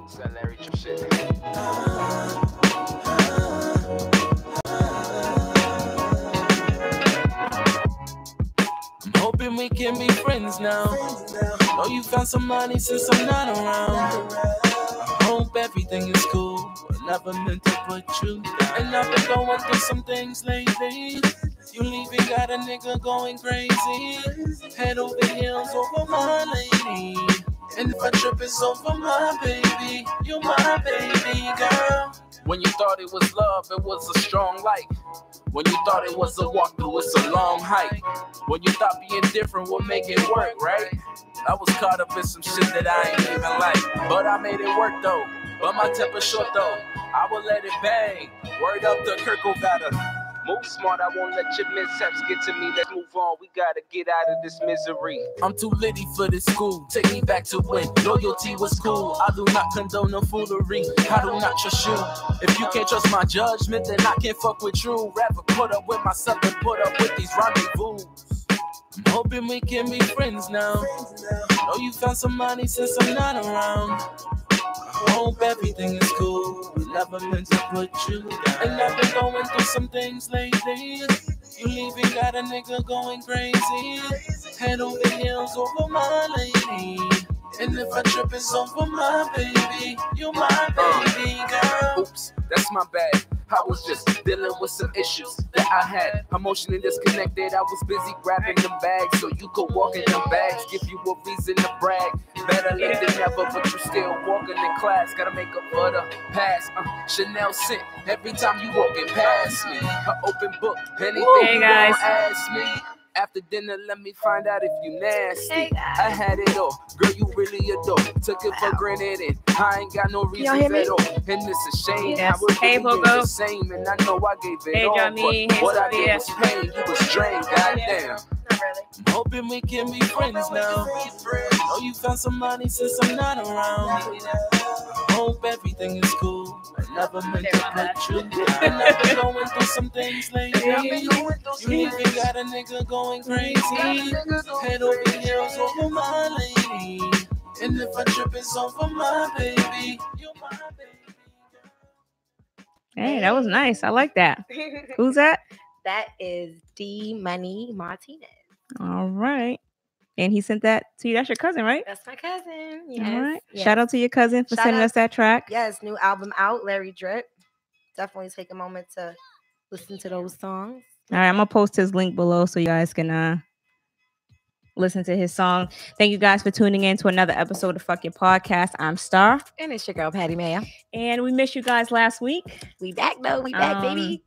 It's that Larry Trip shit. I'm hoping we can be friends now. Know you found some money since I'm not around. I hope everything is cool. I never meant to put you down. And I've been going through some things lately. You leaving got a nigga going crazy. Head over heels over my lady. And if I trip, it's over my baby. You my baby girl. When you thought it was love, it was a strong light. When you thought it was a walkthrough, it's a long hike. When you thought being different would make it work, right? I was caught up in some shit that I ain't even like. But I made it work though. But my temper's short though. I will let it bang. Word up to Kirkle gotta move smart. I won't let your mishaps get to me. Let's move on. We gotta get out of this misery. I'm too litty for this school. Take me back to when loyalty was cool. I do not condone no foolery. I do not trust you. If you can't trust my judgment, then I can't fuck with you. Rather put up with myself than put up with these rendezvous. I'm hoping we can be friends now. Know you found some money since I'm not around. I hope everything is cool. We never meant to put you down. And I've been going through some things lately. You leaving got a nigga going crazy. Head over heels over my lady. And if I trip, it's over my baby. You my baby girl. Oops, that's my bad. I was just dealing with some issues that I had. Emotionally disconnected, I was busy grabbing them bags. So you could walk in them bags, give you a reason to brag. Better late than never, but you still walking in class. Gotta make up for the past. Chanel scent every time you walking past me. An open book, anything you wanna ask me. After dinner, let me find out if you nasty. Hey, I had it all, girl, you really adore. Took it for granted and I ain't got no reasons at all. And it's a shame, Yes. I would Hey, really do Pogo. the same. And I know I gave it Hey, all, Johnny. but Hey, what I Sophia. did was pain, you was drained, goddamn. Not really. I'm hoping we can be friends now. Know you found some money since I'm not around. I hope everything is cool. I never meant to put you down. And I've been going through some things lately. You even got a nigga going crazy. Head over heels over my lady. And if I trip, it's over my baby. You my baby. Hey, that was nice. I like that. Who's that? That is D Money Martinez. All right. And he sent that to you. That's your cousin, right? That's my cousin. Yes. All right. Yes. Shout out to your cousin for Shout sending out- us that track. Yes, new album out, Larry Drip. Definitely take a moment to listen to those songs. All right. I'm going to post his link below so you guys can listen to his song. Thank you guys for tuning in to another episode of Fuck Your Podcast. I'm Star. And it's your girl, Patty Mayer. And we missed you guys last week. We back, though. We back, baby.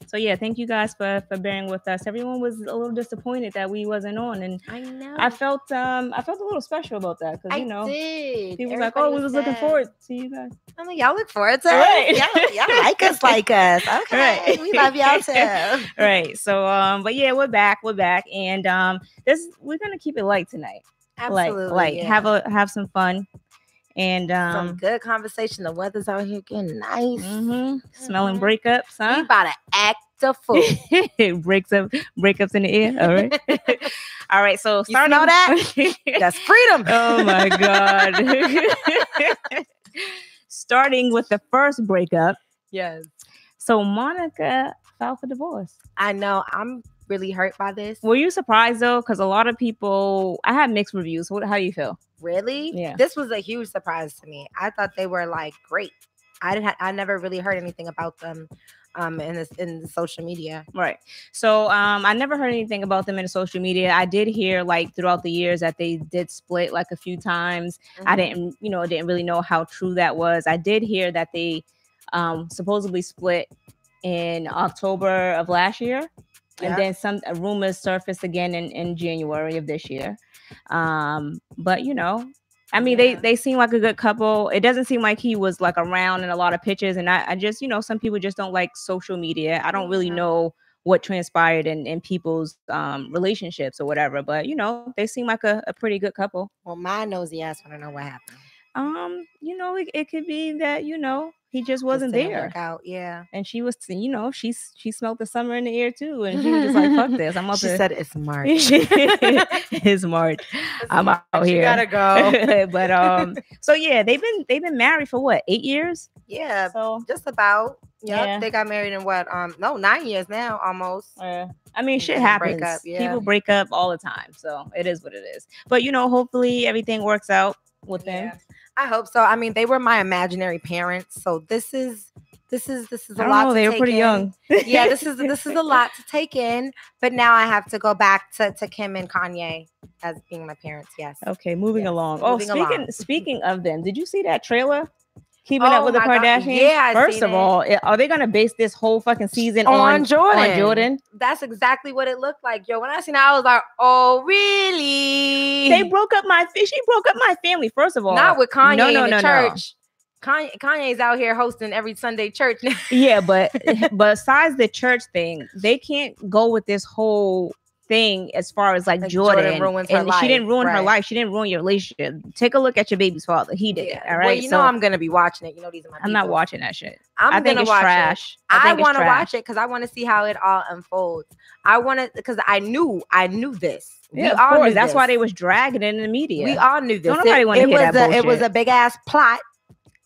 So yeah, thank you guys for bearing with us. Everyone was a little disappointed that we wasn't on, and I know. I felt a little special about that because did. people was like, "Oh, we was looking forward to you guys." I'm like, y'all look forward to it. Right. Y'all like us. Okay. Right. We love y'all too. Right. So but yeah, we're back, and we're gonna keep it light tonight. Absolutely. Have some fun. And some good conversation. The weather's out here getting nice. Smelling breakups, huh? We about to act a fool. breakups in the air. All right. All right. So You know that? That's freedom. Oh my God. Starting with the first breakup. Yes. So Monica filed for divorce. I know. I'm really hurt by this. Were you surprised though? Because a lot of people, I had mixed reviews. How do you feel? Really? Yeah. This was a huge surprise to me. I thought they were like great. I never really heard anything about them in social media. Right. So I never heard anything about them in social media. I did hear like throughout the years that they did split like a few times. I didn't really know how true that was. I did hear that they supposedly split in October of last year. And then some rumors surfaced again in January of this year. But I mean, they seem like a good couple. It doesn't seem like he was like around in a lot of pictures. And I just, some people just don't like social media. I don't really know what transpired in people's relationships or whatever. But, they seem like a pretty good couple. Well, my nosy ass want to know what happened. It could be that, he just wasn't didn't there. work out. Yeah. And she was, she smelled the summer in the air too, and she was just like, "Fuck this, I'm out." She said it's March. It's March. I'm out here. You gotta go. But so yeah, they've been married for what, 8 years? Yeah, So just about. Yep, yeah. they got married in what? No, 9 years now, almost. I mean, shit Break happens. up, yeah. People break up all the time, so it is what it is. But hopefully everything works out with them. I hope so. I mean, they were my imaginary parents, so this is a I don't lot. know, they were pretty young. Yeah, this is a lot to take in. But now I have to go back to Kim and Kanye as being my parents. Yes. Okay, moving along. Speaking of them, did you see that trailer? Keeping Up with the Kardashians. Yeah, first of all, are they gonna base this whole fucking season on Jordan? That's exactly what it looked like, yo. When I seen it, I was like, "Oh, really?" She broke up my family. First of all, not with Kanye in the church. No. Kanye's out here hosting every Sunday church. Yeah, but besides the church thing, they can't go with this whole thing as far as like Jordan ruins her life. She didn't ruin her life. She didn't ruin your relationship. Take a look at your baby's father. He did it. All right. Well, I'm gonna be watching it. These are my. I'm not watching that shit. I think it's trash. I want to watch it because I want to see how it all unfolds. I want to because I knew this. Yeah, of course. That's why they was dragging it in the media. We all knew this. Don't nobody want to hear that bullshit. It was a big ass plot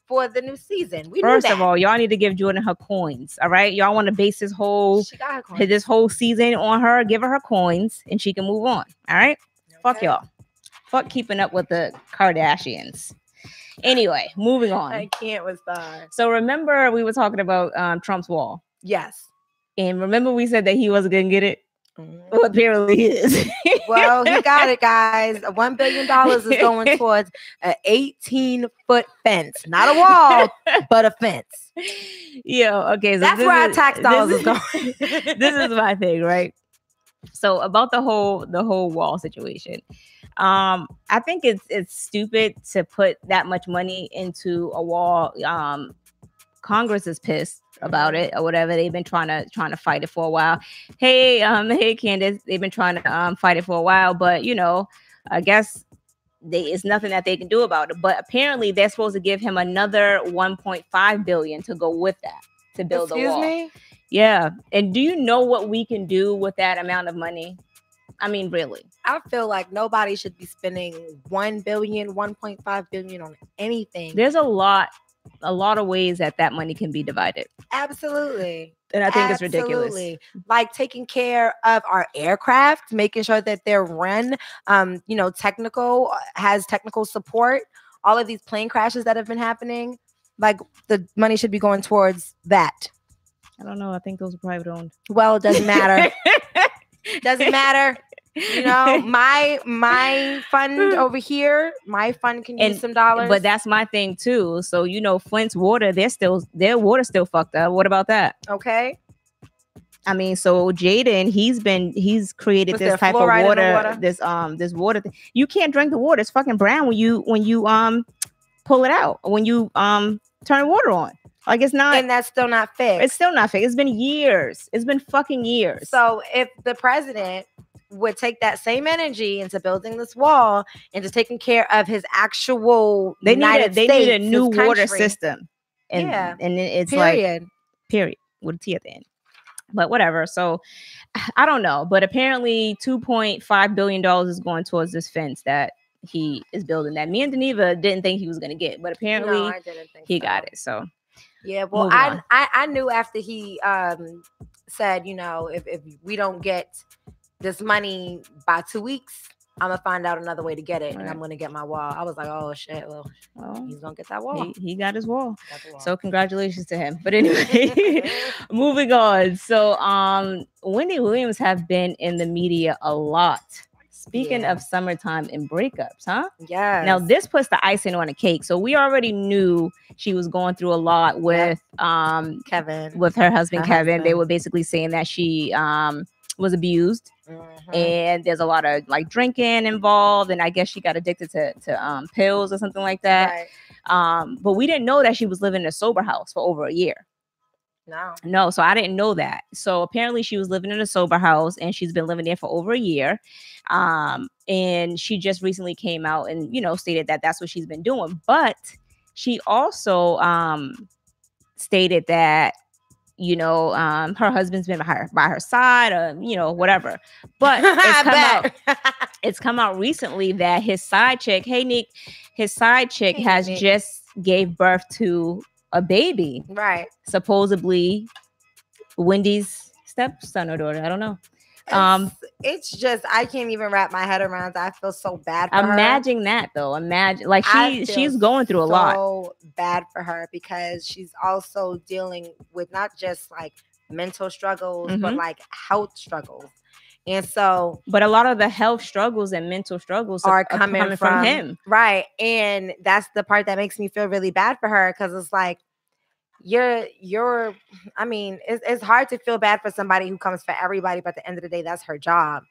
for the new season. First of all, y'all need to give Jordan her coins. All right, y'all want to base this whole season on her. Give her coins, and she can move on. All right, fuck y'all. Fuck keeping up with the Kardashians. Anyway, moving on. I can't with Star. So remember, we were talking about Trump's wall. Yes. And remember, we said that he wasn't gonna get it. Well, apparently he is. Well, he got it, guys. $1 billion is going towards an 18-foot fence, not a wall, but a fence. Yeah. Okay. So that's where our tax dollars is going. This is my thing, right? So about the whole wall situation. I think it's stupid to put that much money into a wall. Congress is pissed about it or whatever. They've been trying to fight it for a while. Hey Candace, they've been trying to fight it for a while, but I guess it's nothing that they can do about it. But apparently they're supposed to give him another 1.5 billion to go with that to build the wall. Excuse me? Yeah. And do you know what we can do with that amount of money? I mean, really. I feel like nobody should be spending 1 billion, 1.5 billion on anything. There's a lot of ways that money can be divided. Absolutely. And I think it's ridiculous. Like taking care of our aircraft, making sure that they're run, has technical support. All of these plane crashes that have been happening, like the money should be going towards that. I don't know. I think those are private owned. Well, it doesn't matter. Doesn't matter. My fund over here, my fund can use some dollars. But that's my thing too. So Flint's water, their water's still fucked up. What about that? Okay. I mean, so Jaden, he's created this type of water, this water thing. You can't drink the water. It's fucking brown when you pull it out, when you turn water on. Like it's not, and that's still not fixed. It's still not fixed. It's been years. It's been fucking years. So if the president would take that same energy into building this wall and just taking care of his actual they need a new water system. And, and it's period with a T at the end. But whatever. So I don't know. But apparently $2.5 billion is going towards this fence that he is building that me and Deneva didn't think he was going to get. But apparently I didn't think he got it. So yeah, well, I knew after he said, if we don't get this money by 2 weeks, I'm gonna find out another way to get it, and I'm gonna get my wall. I was like, oh shit, well he's gonna get that wall. He got his wall. So congratulations to him. But anyway, moving on. So Wendy Williams have been in the media a lot. Speaking of summertime and breakups, huh? Yeah. Now this puts the icing on the cake. So we already knew she was going through a lot with Kevin, with her husband Kevin. They were basically saying that she was abused, and there's a lot of like drinking involved, and I guess she got addicted to pills or something like that. Right. But we didn't know that she was living in a sober house for over a year. No, so I didn't know that. So apparently she was living in a sober house, and she's been living there for over a year. And she just recently came out and stated that that's what she's been doing. But she also stated that, you know, her husband's been by her side, or, you know, whatever. But it's come out recently that his side chick, his side chick has just gave birth to a baby. Right. Supposedly Wendy's stepson or daughter. I don't know. It's just, I can't even wrap my head around that. I feel so bad for her. Imagine that, though. Imagine, like, she's going through a lot. So bad for her, because she's also dealing with not just like mental struggles, but like health struggles. And so, but a lot of the health struggles and mental struggles are coming from him. Right. And that's the part that makes me feel really bad for her, because it's like, I mean, it's hard to feel bad for somebody who comes for everybody, but at the end of the day, that's her job.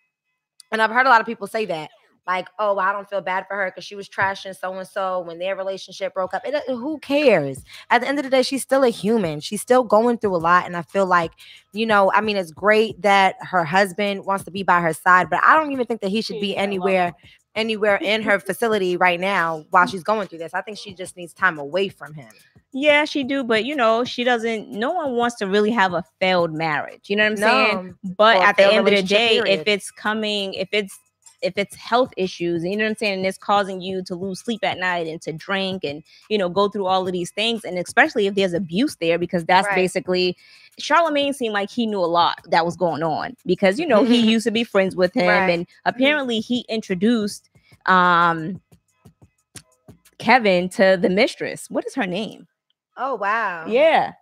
And I've heard a lot of people say that, like, oh, I don't feel bad for her because she was trashing so-and-so when their relationship broke up. Who cares? At the end of the day, she's still a human. She's still going through a lot. And I feel like, you know, I mean, it's great that her husband wants to be by her side, but I don't even think that he should be anywhere in her facility right now while she's going through this. I think she just needs time away from him. Yeah, she do, but you know, no one wants to really have a failed marriage. You know what I'm saying? But at the end of the day, if it's health issues, you know what I'm saying, and it's causing you to lose sleep at night and to drink and, you know, go through all of these things, and especially if there's abuse there, because that's basically, Charlamagne seemed like he knew a lot that was going on, because, you know, he used to be friends with him, and apparently he introduced Kevin to the mistress. What is her name? Oh, wow. Yeah.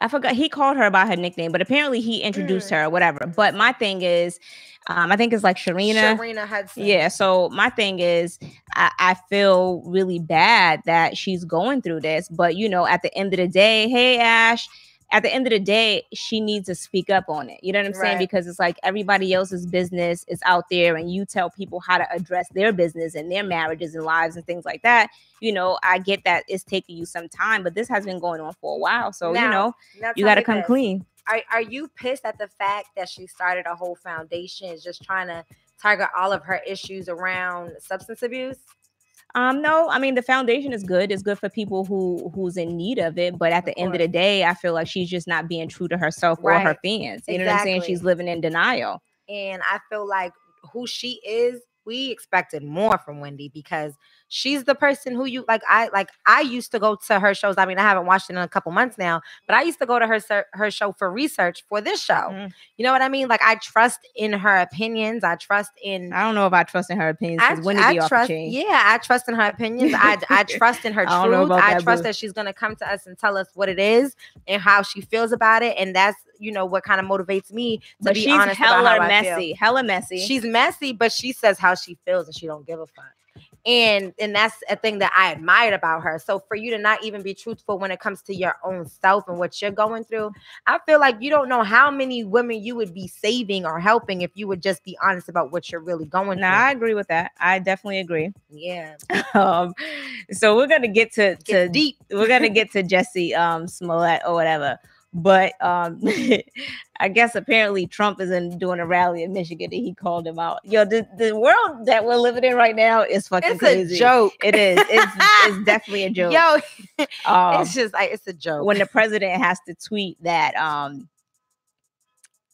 I forgot. He called her by her nickname, but apparently he introduced her or whatever. But my thing is, I think it's like Sharina Hudson. Yeah. So my thing is, I feel really bad that she's going through this. But, you know, at the end of the day, hey, Ash, at the end of the day, she needs to speak up on it. You know what I'm saying? Because it's like everybody else's business is out there, and you tell people how to address their business and their marriages and lives and things like that. You know, I get that it's taking you some time, but this has been going on for a while. So, now, you know, you got to come clean. Are you pissed at the fact that she started a whole foundation is just trying to target all of her issues around substance abuse? No, I mean, the foundation is good. It's good for people who's in need of it. But at the end of the day, I feel like she's just not being true to herself or her fans. You know what I'm saying? She's living in denial. And I feel like who she is, we expected more from Wendy, because she's the person who you like. I used to go to her shows. I mean, I haven't watched it in a couple months now, but I used to go to her show for research for this show. You know what I mean? Like, I trust in her opinions. I don't know if I trust in her opinions. I trust in her opinions. I trust in her truth. I trust that she's gonna come to us and tell us what it is and how she feels about it, and that's, you know, what kind of motivates me to be honest about how I feel. Hella messy. She's messy, but she says how she feels and she don't give a fuck. And that's a thing that I admired about her. So for you to not even be truthful when it comes to your own self and what you're going through, I feel like you don't know how many women you would be saving or helping if you would just be honest about what you're really going through. I agree with that. I definitely agree. Yeah. So we're gonna get to deep. We're gonna get to Jussie Smollett or whatever. But I guess apparently Trump is doing a rally in Michigan and he called him out. Yo, the world that we're living in right now is fucking crazy. It's a joke. It is. It's definitely a joke. Yo, it's just like, it's a joke. When the president has to tweet that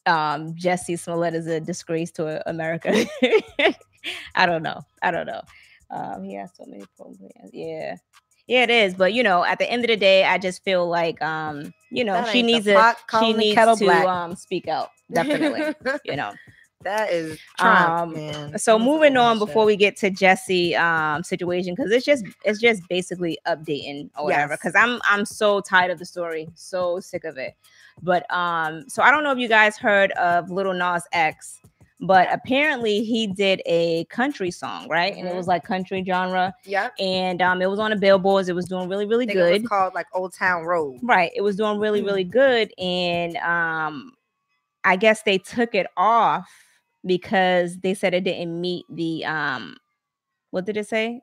Jussie Smollett is a disgrace to America. I don't know. He has so many programs. Yeah, it is. But, you know, at the end of the day, I just feel like, you know, she needs to speak out. Definitely, you know. That is Trump, man. So moving on before we get to Jussie situation, because it's just basically updating or whatever. Because I'm so tired of the story, so sick of it. But so I don't know if you guys heard of Lil Nas X. But apparently he did a country song, right? And it was like country genre. Yeah. And it was on the billboards. It was doing really, really good. It was called like Old Town Road. Right. It was doing really, really good. And I guess they took it off because they said it didn't meet the what did it say?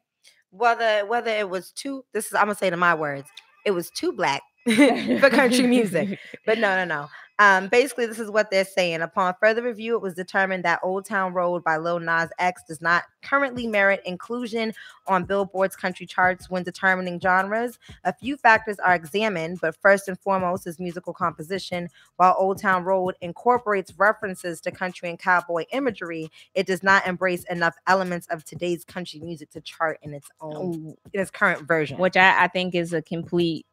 Whether it was I'm gonna say it in my words. It was too black for country music. But no. Basically, this is what they're saying. Upon further review, it was determined that Old Town Road by Lil Nas X does not currently merit inclusion on Billboard's country charts when determining genres. A few factors are examined, but first and foremost is musical composition. While Old Town Road incorporates references to country and cowboy imagery, it does not embrace enough elements of today's country music to chart in its current version. Which I think is a complete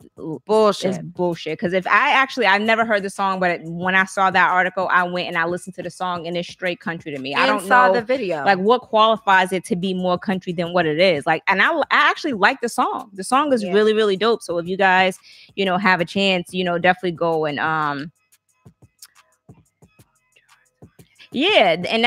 bullshit. It's bullshit. Because I've never heard the song, but when I saw that article, I went and I listened to the song, and it's straight country to me. I don't know the video. Like, what qualifies it to be more country than what it is. Like, and I actually like the song. The song is really, really dope. So if you guys, have a chance, definitely go and yeah, and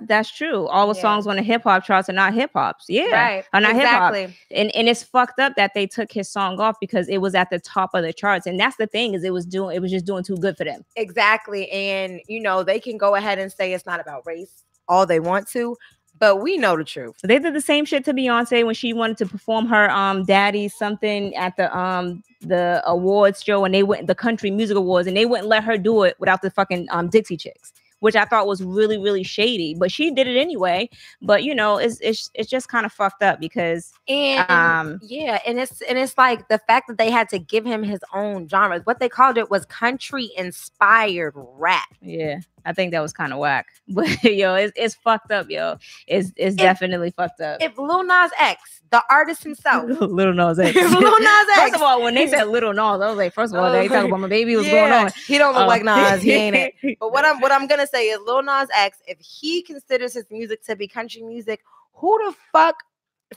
that's true. All the songs on the hip hop charts are not hip hops. Yeah, right. Are not exactly. hip hop. And it's fucked up that they took his song off because it was at the top of the charts. And that's the thing, is it was just doing too good for them. Exactly. And they can go ahead and say it's not about race all they want to, but we know the truth. They did the same shit to Beyonce when she wanted to perform her Daddy something at the awards show, and they went the Country Music Awards, and they wouldn't let her do it without the fucking Dixie Chicks, which I thought was really, really shady. But she did it anyway. But it's just kind of fucked up because and it's like the fact that they had to give him his own genre. What they called it was country inspired rap. Yeah, I think that was kind of whack. But it's fucked up, yo. It's definitely fucked up. If Lil Nas X, the artist himself, Lil Nas X, Lil Nas X. First of all, when they said Lil Nas, I was like, first of all, they talking about my baby. What's going on? He don't look like Nas. He ain't it. But what I'm gonna say is Lil Nas X, if he considers his music to be country music, who the fuck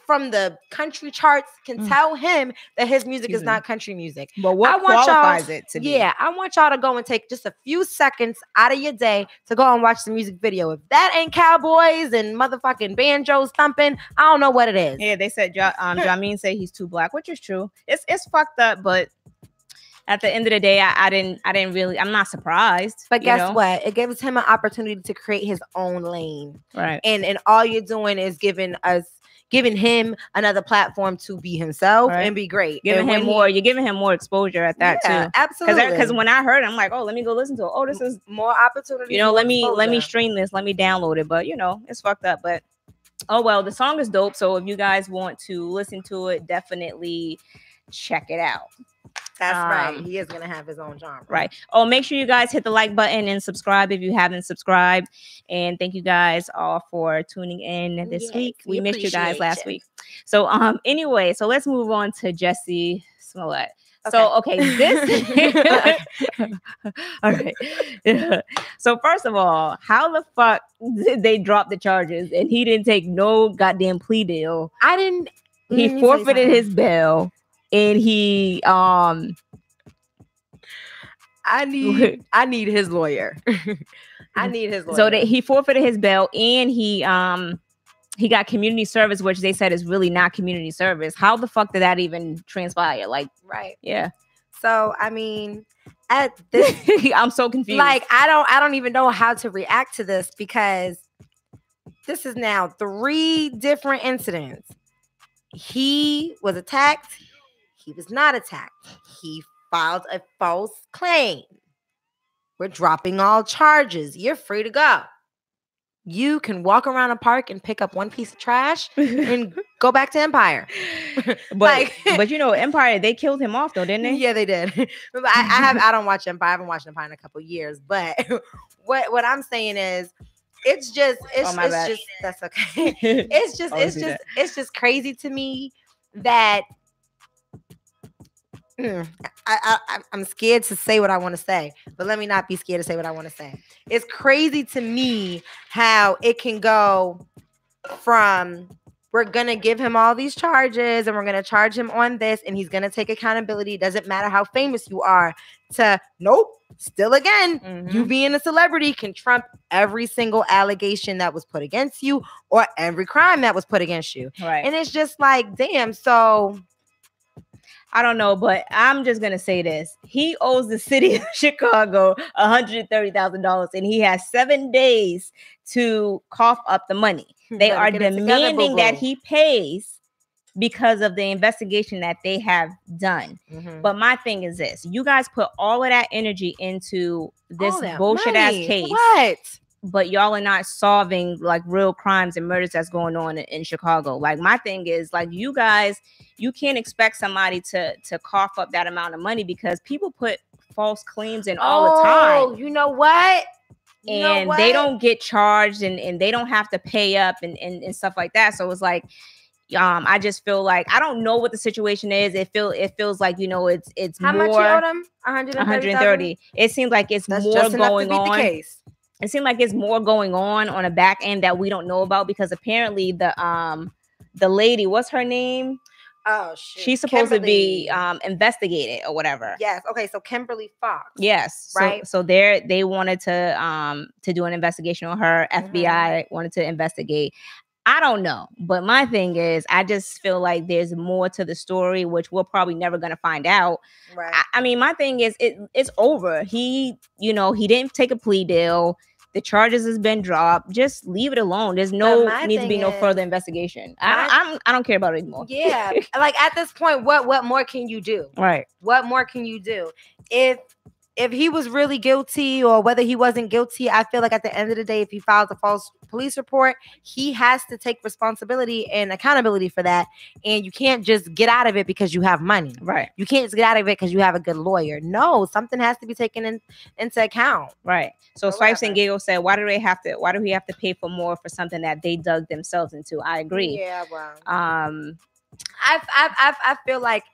from the country charts can tell him that his music is not country music? But what qualifies it to be? Yeah, I want y'all to go and take just a few seconds out of your day to go and watch the music video. If that ain't cowboys and motherfucking banjos thumping, I don't know what it is. Yeah, they said Jamin said he's too black, which is true. It's fucked up, but at the end of the day, I'm not surprised. But guess what? It gives him an opportunity to create his own lane. Right. And all you're doing is giving him another platform to be himself and be great. You're giving him more exposure at that too. Absolutely. Because when I heard it, I'm like, oh, let me go listen to it. Oh, this is more opportunity. Let me stream this. Let me download it. But it's fucked up. But oh well, the song is dope. So if you guys want to listen to it, definitely check it out. That's right. He is going to have his own genre. Right. Oh, make sure you guys hit the like button and subscribe if you haven't subscribed. And thank you guys all for tuning in this week. We missed you guys last week. So anyway, so let's move on to Jussie Smollett. Okay. This all right. So first of all, how the fuck did they drop the charges and he didn't take no goddamn plea deal? He forfeited his bail. And he I need his lawyer. I need his lawyer. So that he forfeited his bail, and he got community service, which they said is really not community service. How the fuck did that even transpire? Like, right. Yeah. So I mean, at this I'm so confused. Like, I don't even know how to react to this, because this is now 3 different incidents. He was attacked. He was not attacked. He filed a false claim. We're dropping all charges. You're free to go. You can walk around a park and pick up one piece of trash and go back to Empire. But Empire, they killed him off though, didn't they? Yeah, they did. But I don't watch Empire. I haven't watched Empire in a couple of years. But what I'm saying is, it's just that's okay. It's just crazy to me that I'm scared to say what I want to say, but let me not be scared to say what I want to say. It's crazy to me how it can go from, we're going to give him all these charges and we're going to charge him on this and he's going to take accountability. Doesn't matter how famous you are, to nope. Still again, you being a celebrity can trump every single allegation that was put against you or every crime that was put against you. Right. And it's just like, damn. So I don't know, but I'm just going to say this. He owes the city of Chicago $130,000 and he has 7 days to cough up the money. They are demanding that he pays because of the investigation that they have done. But my thing is this. You guys put all of that energy into this bullshit ass case. What? but y'all are not solving like real crimes and murders that's going on in Chicago. Like my thing is like you guys, you can't expect somebody to cough up that amount of money because people put false claims in all the time. Oh, you know what? And they don't get charged and they don't have to pay up and stuff like that. So it's like, I just feel like I don't know what the situation is. It feels like, you know, it's how more. How much you owe them? 130. It seems like it's that's more just going enough to beat on. The case. It seemed like it's more going on a back end that we don't know about because apparently the lady, what's her name? Oh shit. She's supposed to be investigated or whatever. Yes. Okay. So Kimberly Fox. Yes. Right. So they wanted to do an investigation on her. FBI wanted to investigate. I don't know, but my thing is, I just feel like there's more to the story, which we're probably never going to find out. Right. I mean, my thing is, it's over. He didn't take a plea deal. The charges has been dropped. Just leave it alone. There's needs to be no further investigation. I don't care about it anymore. Yeah, like at this point, what more can you do? Right. What more can you do? If he was really guilty or whether he wasn't guilty, I feel like at the end of the day, if he files a false police report, he has to take responsibility and accountability for that. And you can't just get out of it because you have money. Right. You can't just get out of it because you have a good lawyer. No, something has to be taken into account. Right. So Swipes and Giggles said, why do we have to pay for more for something that they dug themselves into? I agree. Yeah, well. I feel like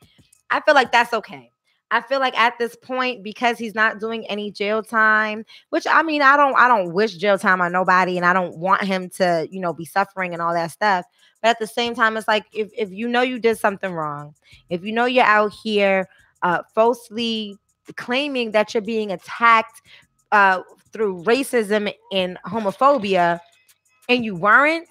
that's okay. I feel like at this point, because he's not doing any jail time, which I mean, I don't wish jail time on nobody, and I don't want him to, be suffering and all that stuff. But at the same time, it's like if you know you did something wrong, if you know you're out here falsely claiming that you're being attacked through racism and homophobia, and you weren't,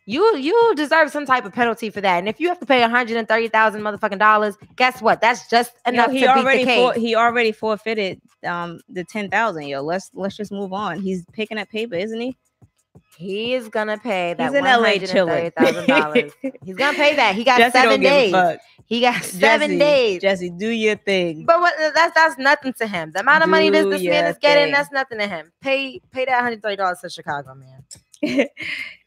you deserve some type of penalty for that. And if you have to pay $130,000 motherfucking dollars, guess what? That's just enough to beat the case. He already forfeited the $10,000. Yo, let's just move on. He's picking up paper, isn't he? He is gonna pay that. He's in LA chilling. He's gonna pay that. He got Jesse 7 days. He got 7 days. Jesse, do your thing. But that's nothing to him. The amount of money this man is getting, that's nothing to him. Pay that $130 to Chicago, man.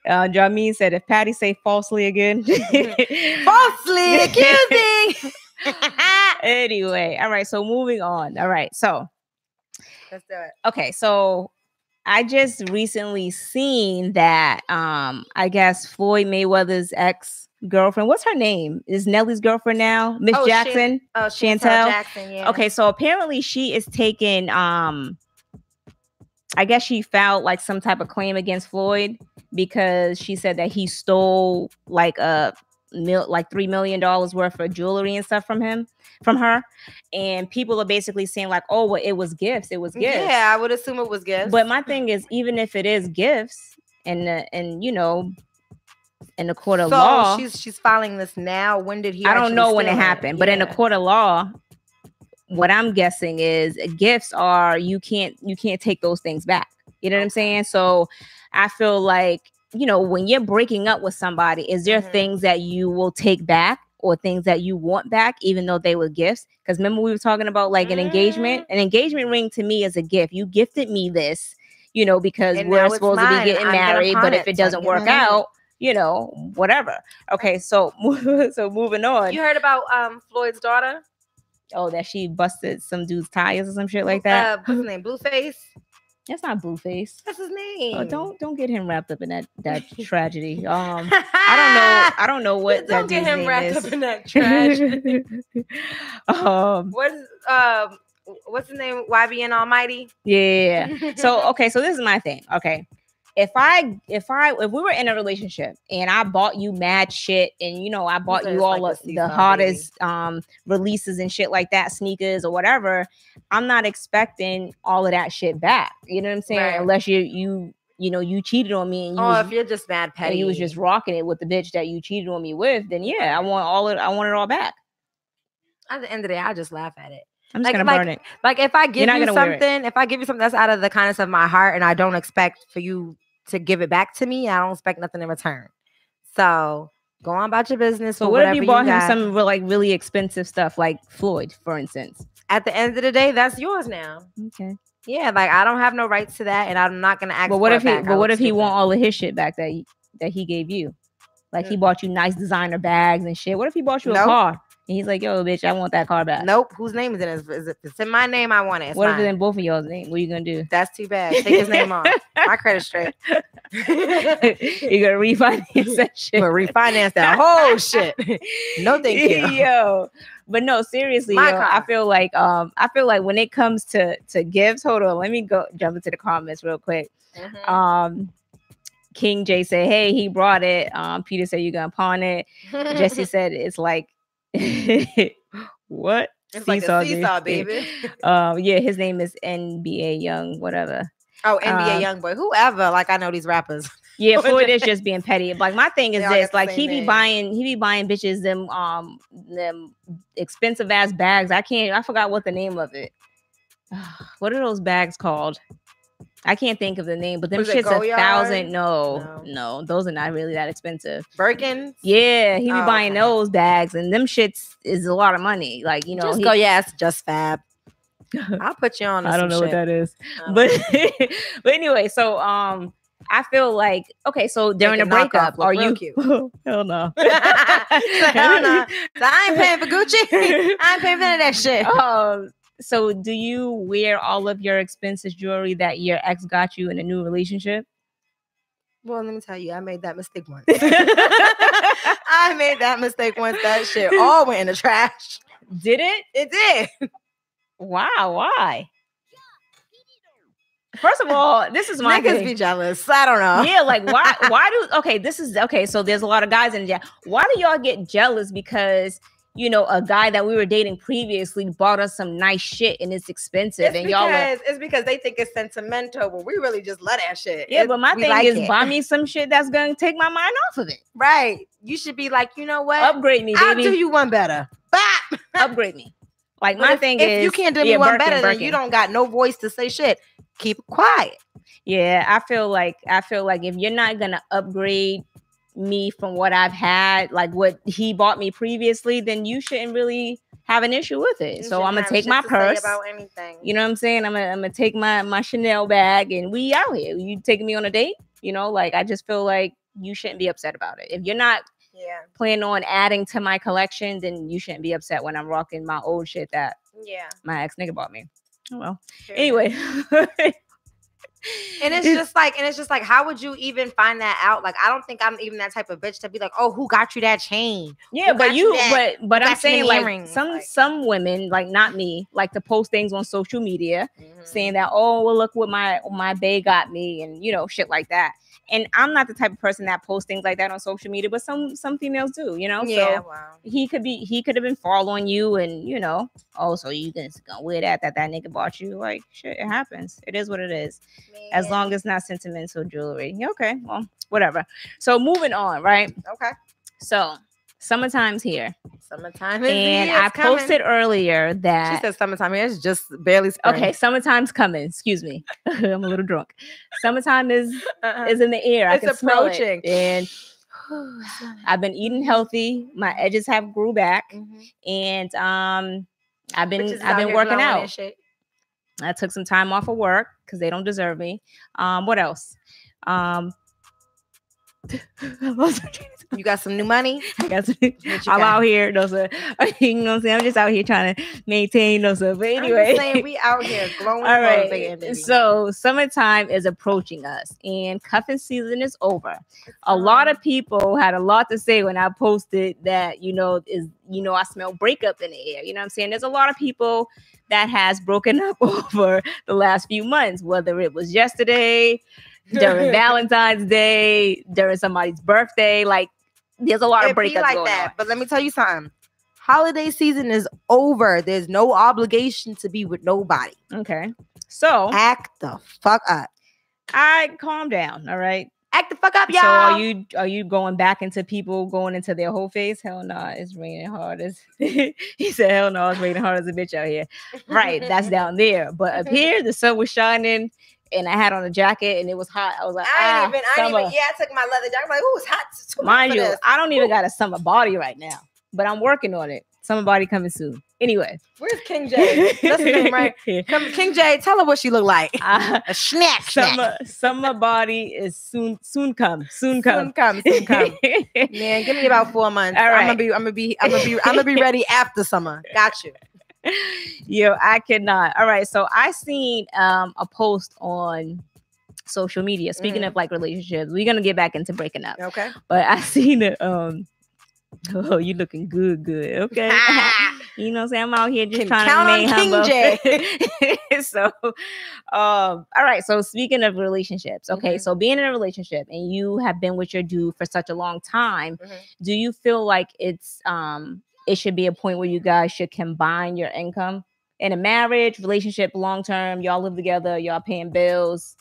Jameen said, if Patty say falsely again. Falsely accusing. Anyway, all right. So moving on. All right. So let's do it. Okay. So I just recently seen that I guess Floyd Mayweather's ex-girlfriend, what's her name? Is Nelly's girlfriend now? Miss Jackson? Chantel Jackson, yeah. Okay, so apparently she is taking I guess she filed like some type of claim against Floyd because she said that he stole like $3 million worth of jewelry and stuff from her. And people are basically saying like, oh, well, it was gifts. It was gifts. Yeah, I would assume it was gifts. But my thing is, even if it is gifts and in the court of law. She's filing this now. When did he? I don't know when it happened, but in the court of law, what I'm guessing is gifts are you can't take those things back. You know what I'm saying? So I feel like, when you're breaking up with somebody, is there things that you will take back or things that you want back, even though they were gifts? Because remember we were talking about like an engagement. An engagement ring to me is a gift. You gifted me this, because we're supposed to be getting married. But if it doesn't work out, whatever. Okay, so moving on. You heard about Floyd's daughter? Oh, that she busted some dude's tires or some shit like that. What's his name? Blueface? That's not Blueface. That's his name. Oh, don't get him wrapped up in that tragedy. I don't know what that dude's name is. Don't get him wrapped up in that tragedy. What's his name? YBN Almighty? Yeah. So this is my thing. Okay. If we were in a relationship and I bought you mad shit and I bought you all of the hottest releases and shit like that, sneakers or whatever, I'm not expecting all of that shit back. You know what I'm saying? Right. Unless you cheated on me and if you're just mad petty, and you was just rocking it with the bitch that you cheated on me with, then yeah, I want it all back. At the end of the day, I just laugh at it. I'm just gonna burn it. Like if I give you something that's out of the kindness of my heart and I don't expect for you to give it back to me, I don't expect nothing in return. So go on about your business. So what if you bought him some really expensive stuff like Floyd, for instance? At the end of the day, that's yours now. Okay. Yeah, like I don't have no rights to that, and I'm not gonna ask. But what for if it he? back. But what if he want all of his shit back that he gave you? Like he bought you nice designer bags and shit. What if he bought you a car? And he's like, yo, bitch, I want that car back. Nope. Whose name is it? If it's in my name, I want it. It's what mine. if it's in both of y'all's name? What are you gonna do? That's too bad. Take his name off. My credit's straight. You're gonna refinance that shit. But refinance that whole shit. No, thank you. Yo. But no, seriously, yo, I feel like when it comes to gifts, hold on, let me go jump into the comments real quick. King J said, hey, he brought it. Peter said, you're gonna pawn it. Jesse said, it's like what? It's like a seesaw, baby. Yeah, his name is NBA Young, whatever. Oh, NBA Young Boy, whoever. Like I know these rappers. Yeah, Floyd is just being petty. Like my thing is this: like he be buying bitches them expensive ass bags. I forgot what the name of it. What are those bags called? I can't think of the name, but them shit's $1,000. No, those are not really that expensive. Birkins? Yeah, he be buying those bags, and them shits is a lot of money. Like, you know, just go, yes, just fab. I'll put you on. I don't know what that is, but anyway, so I feel like okay, so during the breakup, are you? Hell no. Hell no. So I ain't paying for Gucci. I ain't paying for none of that shit. So do you wear all of your expensive jewelry that your ex got you in a new relationship? Well, let me tell you, I made that mistake once. I made that mistake once. That shit all went in the trash. Did it? It did. Wow. Why? First of all, this is my niggas be jealous. I don't know. Yeah, like why so there's a lot of guys in there. Why do y'all get jealous because you know, a guy that we were dating previously bought us some nice shit and it's expensive. It's because they think it's sentimental, but we really just love that shit. Yeah, but my thing is buy me some shit that's going to take my mind off of it. Right. You should be like, you know what? Upgrade me, baby. I'll do you one better. Bop! Upgrade me. Like my thing is, if you can't do me one better, then you don't got no voice to say shit. Keep it quiet. Yeah, I feel like if you're not going to upgrade me from what I've had, like what he bought me previously, then you shouldn't really have an issue with it. So I'm gonna take my purse. You know what I'm saying? I'm gonna take my Chanel bag and we out here. You taking me on a date? You know, like I just feel like you shouldn't be upset about it. If you're not planning on adding to my collection, then you shouldn't be upset when I'm rocking my old shit that my ex nigga bought me. Oh well. Anyway. And it's just like, how would you even find that out? Like, I don't think I'm even that type of bitch to be like, oh, who got you that chain? Yeah, but I'm saying like some women, like not me, like to post things on social media saying that, oh, well, look what my bae got me and, you know, shit like that. And I'm not the type of person that posts things like that on social media, but some females do, you know? Yeah, so he could have been following you and, you know, oh, so you gonna wear that nigga bought you. Like, shit, it happens. It is what it is. Man. As long as it's not sentimental jewelry. Okay, well, whatever. So moving on, right? Okay. So summertime's here. Summertime is and I posted earlier that she said summertime here. It's just barely spring. Okay, summertime's coming. Excuse me. I'm a little drunk. Summertime is in the air. I can approaching. Smell it. And I've been eating healthy. My edges have grew back. And I've been working out. I took some time off of work because they don't deserve me. What else? You got some new money? I got some. I'm out here, no sir. You know what I'm saying? I'm just out here trying to maintain, no sir. But anyway, I'm saying we out here glowing. All right. So summertime is approaching us, and cuffing season is over. A lot of people had a lot to say when I posted that. I smell breakup in the air. You know what I'm saying? There's a lot of people that has broken up over the last few months, whether it was yesterday, during Valentine's Day, during somebody's birthday. Like, there's a lot of breakups like going on. But let me tell you something. Holiday season is over. There's no obligation to be with nobody. Okay. So act the fuck up. Calm down. All right. Act the fuck up, y'all. So are you going back into people going into their whole face? Hell no, it's raining hard as he said, hell no, it's raining hard as a bitch out here. Right, that's down there. But up here, the sun was shining and I had on a jacket and it was hot. I was like, I took my leather jacket. I'm like, ooh, it's hot. Mind you, I don't even got a summer body right now, but I'm working on it. Summer body coming soon. Anyway, where's King J? That's his name, right? King J, tell her what she look like. A snack. Summer body is soon come. Man, give me about 4 months. All right. I'm gonna be ready after summer. Got you. Yo, I cannot. All right, so I seen a post on social media. Speaking of like relationships, we're gonna get back into breaking up. Okay. But I seen it. Oh, you looking good. Okay. You know what I'm saying? I'm out here just trying to remain humble. So, all right. So speaking of relationships, okay. So being in a relationship and you have been with your dude for such a long time, do you feel like it's it should be a point where you guys should combine your income in a marriage, relationship, long term? Y'all live together, y'all paying bills.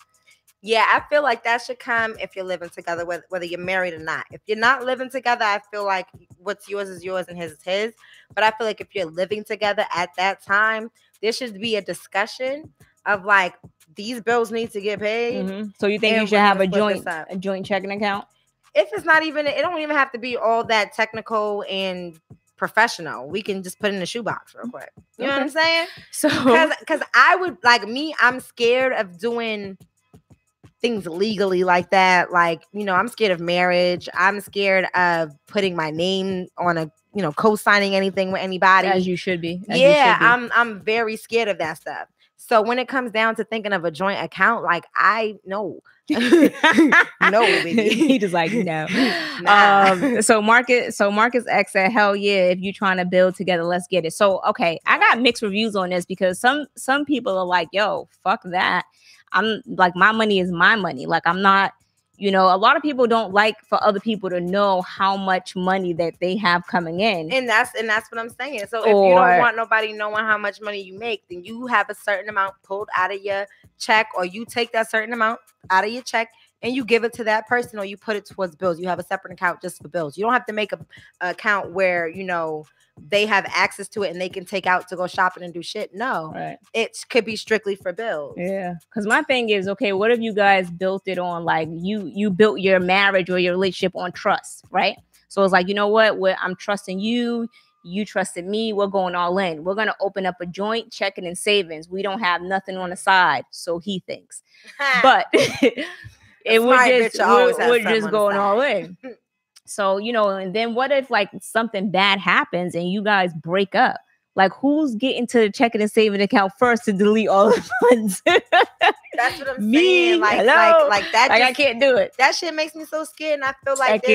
Yeah, I feel like that should come if you're living together, whether you're married or not. If you're not living together, I feel like what's yours is yours and his is his. But I feel like if you're living together at that time, there should be a discussion of like, these bills need to get paid. So you think you should have a joint checking account? If it's not even, it don't even have to be all that technical and professional. We can just put it in a shoebox real quick. You know what I'm saying? So, because I would, like me, I'm scared of doing things legally like that. Like, you know, I'm scared of marriage. I'm scared of putting my name on a, you know, co-signing anything with anybody. As you should be. I'm very scared of that stuff. So when it comes down to thinking of a joint account, like I know. No, baby. He just like, no. So Marcus X said, hell yeah, if you're trying to build together, let's get it. So okay, I got mixed reviews on this because some people are like, yo, fuck that. I'm like, my money is my money. Like, I'm not, you know, a lot of people don't like for other people to know how much money that they have coming in. And that's what I'm saying. So if you don't want nobody knowing how much money you make, then you have a certain amount pulled out of your check, or you take that certain amount out of your check and you give it to that person, or you put it towards bills. You have a separate account just for bills. You don't have to make a account where, you know, they have access to it and they can take out to go shopping and do shit. No, it could be strictly for bills. Yeah, because my thing is, okay, what if you guys built it on like you built your marriage or your relationship on trust, right? So it's like, you know what, I'm trusting you, you trusted me, we're going all in. We're gonna open up a joint checking and savings. We don't have nothing on the side, so he thinks, but we're just going all in. So, you know, and then what if like something bad happens and you guys break up? Like, who's getting to the checking and saving account first to delete all the funds? That's what I'm saying. Like that. Like, I can't do it. That shit makes me so scared, and I feel like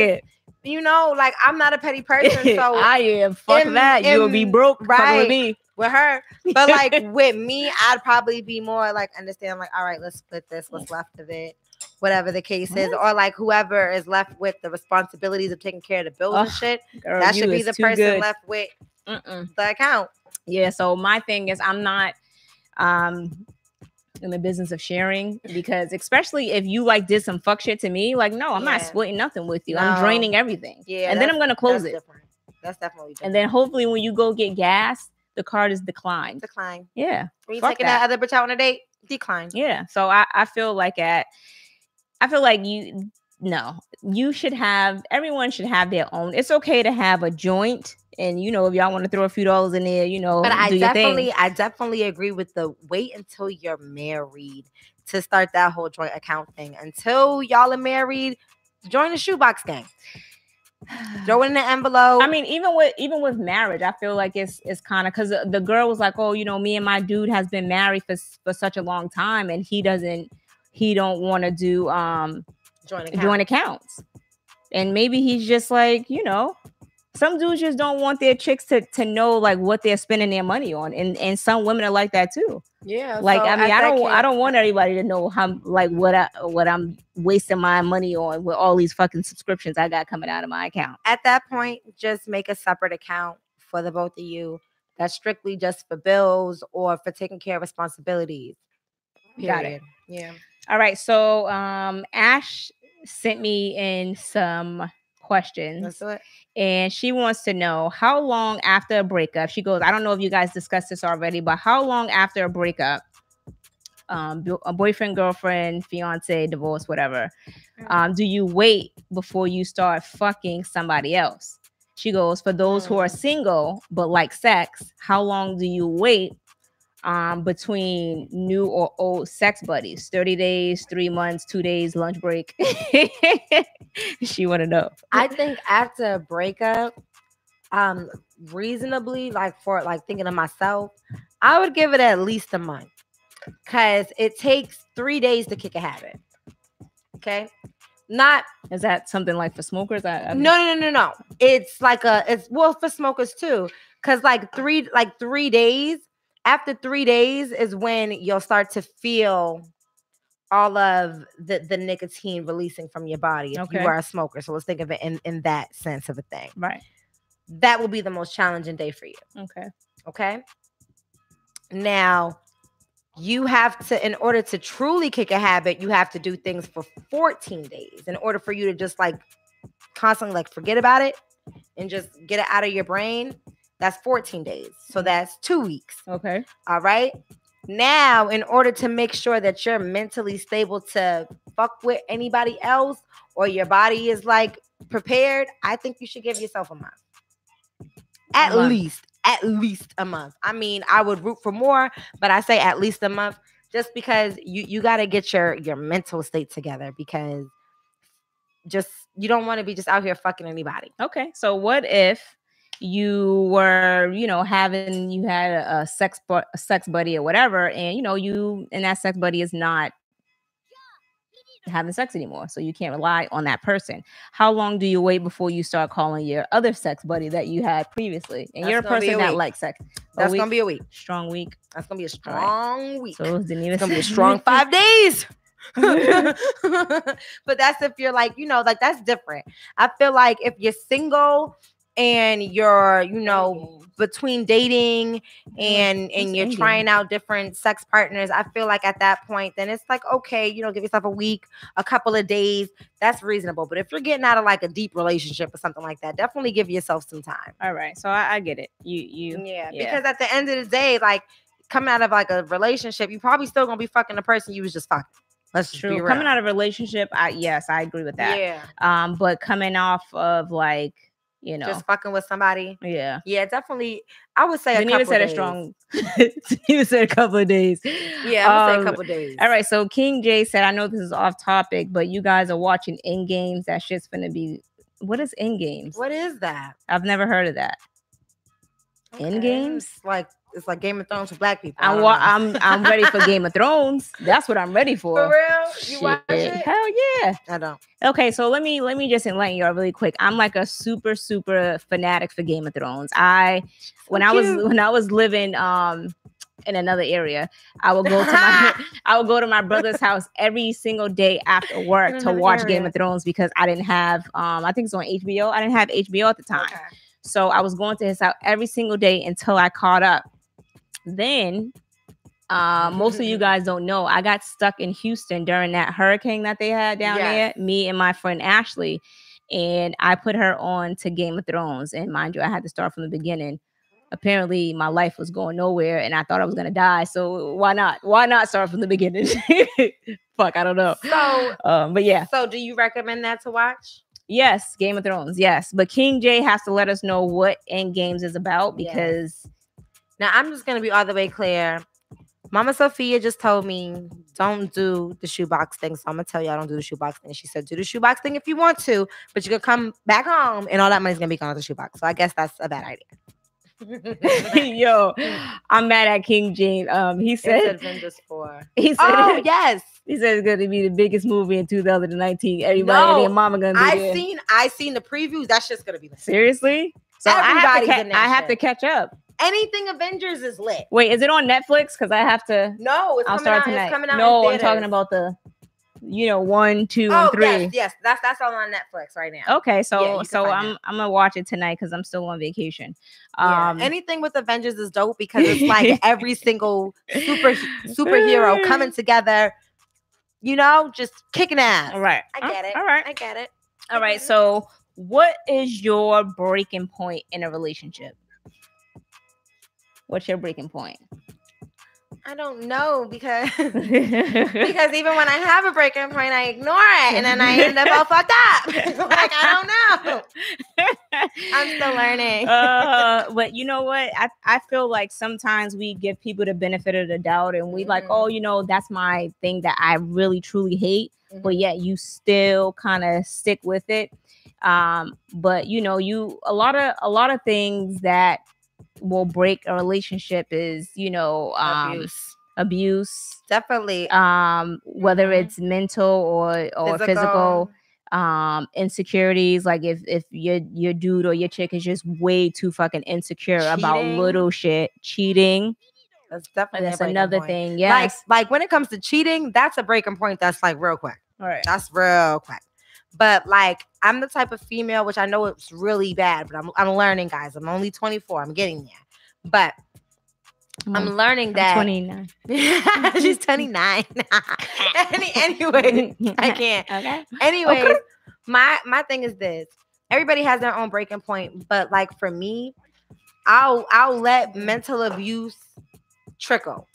you know, like I'm not a petty person, so I am. Fuck that. You'll be broke, right? With me, with her. But like with me, I'd probably be more like understand. Like, all right, let's split this. What's left of it? Whatever the case is, or like whoever is left with the responsibilities of taking care of the bills and shit, girl, that should be the person left with the account. Yeah. So my thing is, I'm not in the business of sharing, because especially if you like did some fuck shit to me, like, no, I'm not splitting nothing with you. No. I'm draining everything. Yeah. And then I'm gonna close it. Different. That's definitely different. And then hopefully when you go get gas, the card is declined. Yeah. When you taking that other bitch out on a date, decline. Yeah. So I feel like everyone should have their own. It's okay to have a joint, and you know, if y'all want to throw a few dollars in there, you know, but I definitely agree with the wait until you're married to start that whole joint account thing. Until y'all are married, join the shoebox gang. Throw it in the envelope. I mean, even with marriage, I feel like it's kind of, because the girl was like, oh, you know, me and my dude has been married for such a long time, and he don't want to do joint accounts. And maybe he's just like, you know, some dudes just don't want their chicks to know like what they're spending their money on, and some women are like that too. Yeah, like, so I mean, I don't want everybody to know how, like, what I'm wasting my money on with all these fucking subscriptions I got coming out of my account. At that point, just make a separate account for the both of you that's strictly just for bills or for taking care of responsibilities. Period. Got it. Yeah. All right. So Ash sent me in some questions. Let's do it. And she wants to know, how long after a breakup, she goes, I don't know if you guys discussed this already, but how long after a breakup, a boyfriend, girlfriend, fiance, divorce, whatever, do you wait before you start fucking somebody else? She goes, for those who are single but like sex, how long do you wait between new or old sex buddies? 30 days, 3 months, 2 days, lunch break. She want to know. I think after a breakup, reasonably, like for like thinking of myself, I would give it at least a month, because it takes 3 days to kick a habit. Okay. Not Is that something like for smokers? No. It's like it's well for smokers too. Cause like 3 days, after 3 days is when you'll start to feel all of the nicotine releasing from your body if you are a smoker. So let's think of it in that sense of a thing. Right. That will be the most challenging day for you. Okay. Now, you have to, in order to truly kick a habit, you have to do things for 14 days in order for you to just like constantly like forget about it and just get it out of your brain. That's 14 days. So that's 2 weeks. Okay. All right. Now, in order to make sure that you're mentally stable to fuck with anybody else, or your body is like prepared, I think you should give yourself a month. At least a month. I mean, I would root for more, but I say at least a month, just because you got to get your mental state together, because just you don't want to be just out here fucking anybody. Okay. So what if you were, you had a sex buddy or whatever, and you and that sex buddy is not having sex anymore, so you can't rely on that person. How long do you wait before you start calling your other sex buddy that you had previously? And you're a person that likes sex. That's gonna be a week. Strong week. That's gonna be a strong week. So it's gonna be a strong 5 days. But that's if you're like, like that's different. I feel like if you're single and you're, between dating and you're trying out different sex partners, I feel like at that point, then it's like, okay, give yourself a week, a couple of days. That's reasonable. But if you're getting out of like a deep relationship or something like that, definitely give yourself some time. All right. So I get it. Yeah. Because at the end of the day, like coming out of like a relationship, you probably still gonna be fucking the person you was just fucking. That's true. Coming out of a relationship, I agree with that. Yeah. But coming off of like, just fucking with somebody. Yeah, definitely. I would say a couple of days. Yeah, I would say a couple of days. All right. So King J said, I know this is off topic, but you guys are watching End Games. That shit's gonna be. What is End Games? What is that? I've never heard of that. Okay. End Games? It's like Game of Thrones for black people. I'm ready for Game of Thrones. That's what I'm ready for. For real? You watch it? Hell yeah. I don't. Okay, so let me just enlighten y'all really quick. I'm like a super fanatic for Game of Thrones. When I was living in another area, I would go to my brother's house every single day after work to watch Game of Thrones, because I didn't have I think it's on HBO. I didn't have HBO at the time. Okay. So I was going to his house every single day until I caught up. Then, most of you guys don't know, I got stuck in Houston during that hurricane that they had down there, me and my friend Ashley, and I put her on to Game of Thrones. And mind you, I had to start from the beginning. Apparently, my life was going nowhere, and I thought I was going to die. So why not? Why not start from the beginning? Fuck, I don't know. So, but yeah. So do you recommend that to watch? Yes, Game of Thrones, yes. But King J has to let us know what End Games is about, because... Now, I'm just going to be all the way clear. Mama Sophia just told me, don't do the shoebox thing. So I'm going to tell you, I don't do the shoebox thing. She said, do the shoebox thing if you want to, but you can come back home and all that money's going to be gone to the shoebox. So I guess that's a bad idea. Yo, I'm mad at King J. He said Avengers 4. He said, oh, yes. He said it's going to be the biggest movie in 2019. Everybody and their mama going to be there. I seen the previews. That's just going to be lit. Seriously? So I have to catch up. Anything Avengers is lit. Wait, is it on Netflix? Because I have to. No, it's coming out tonight. It's coming out. No, I'm talking about the, 1, 2, and 3. Yes, that's all on Netflix right now. Okay, so I'm gonna watch it tonight because I'm still on vacation. Anything with Avengers is dope because it's like every single superhero coming together. Just kicking ass. All right, I get it. All right, I get it. All right. So, what is your breaking point in a relationship? What's your breaking point? I don't know because even when I have a breaking point, I ignore it and then I end up all fucked up. Like, I don't know. I'm still learning. But you know what? I feel like sometimes we give people the benefit of the doubt and we like, oh, you know, that's my thing that I really truly hate, but yet you still kind of stick with it. But you know, a lot of things that will break a relationship is, you know, abuse definitely, whether it's mental or physical insecurities. Like if your dude or your chick is just way too fucking insecure about little shit, cheating, that's another thing. Yes, like when it comes to cheating, that's a breaking point. That's like real quick. All right, that's real quick. But like, I'm the type of female, which I know it's really bad, but I'm learning, guys. I'm only 24. I'm getting there. But I'm learning that 29. She's 29. Anyway, I can't. Okay. Anyways, okay. My thing is this. Everybody has their own breaking point, but like for me, I'll let mental abuse trickle.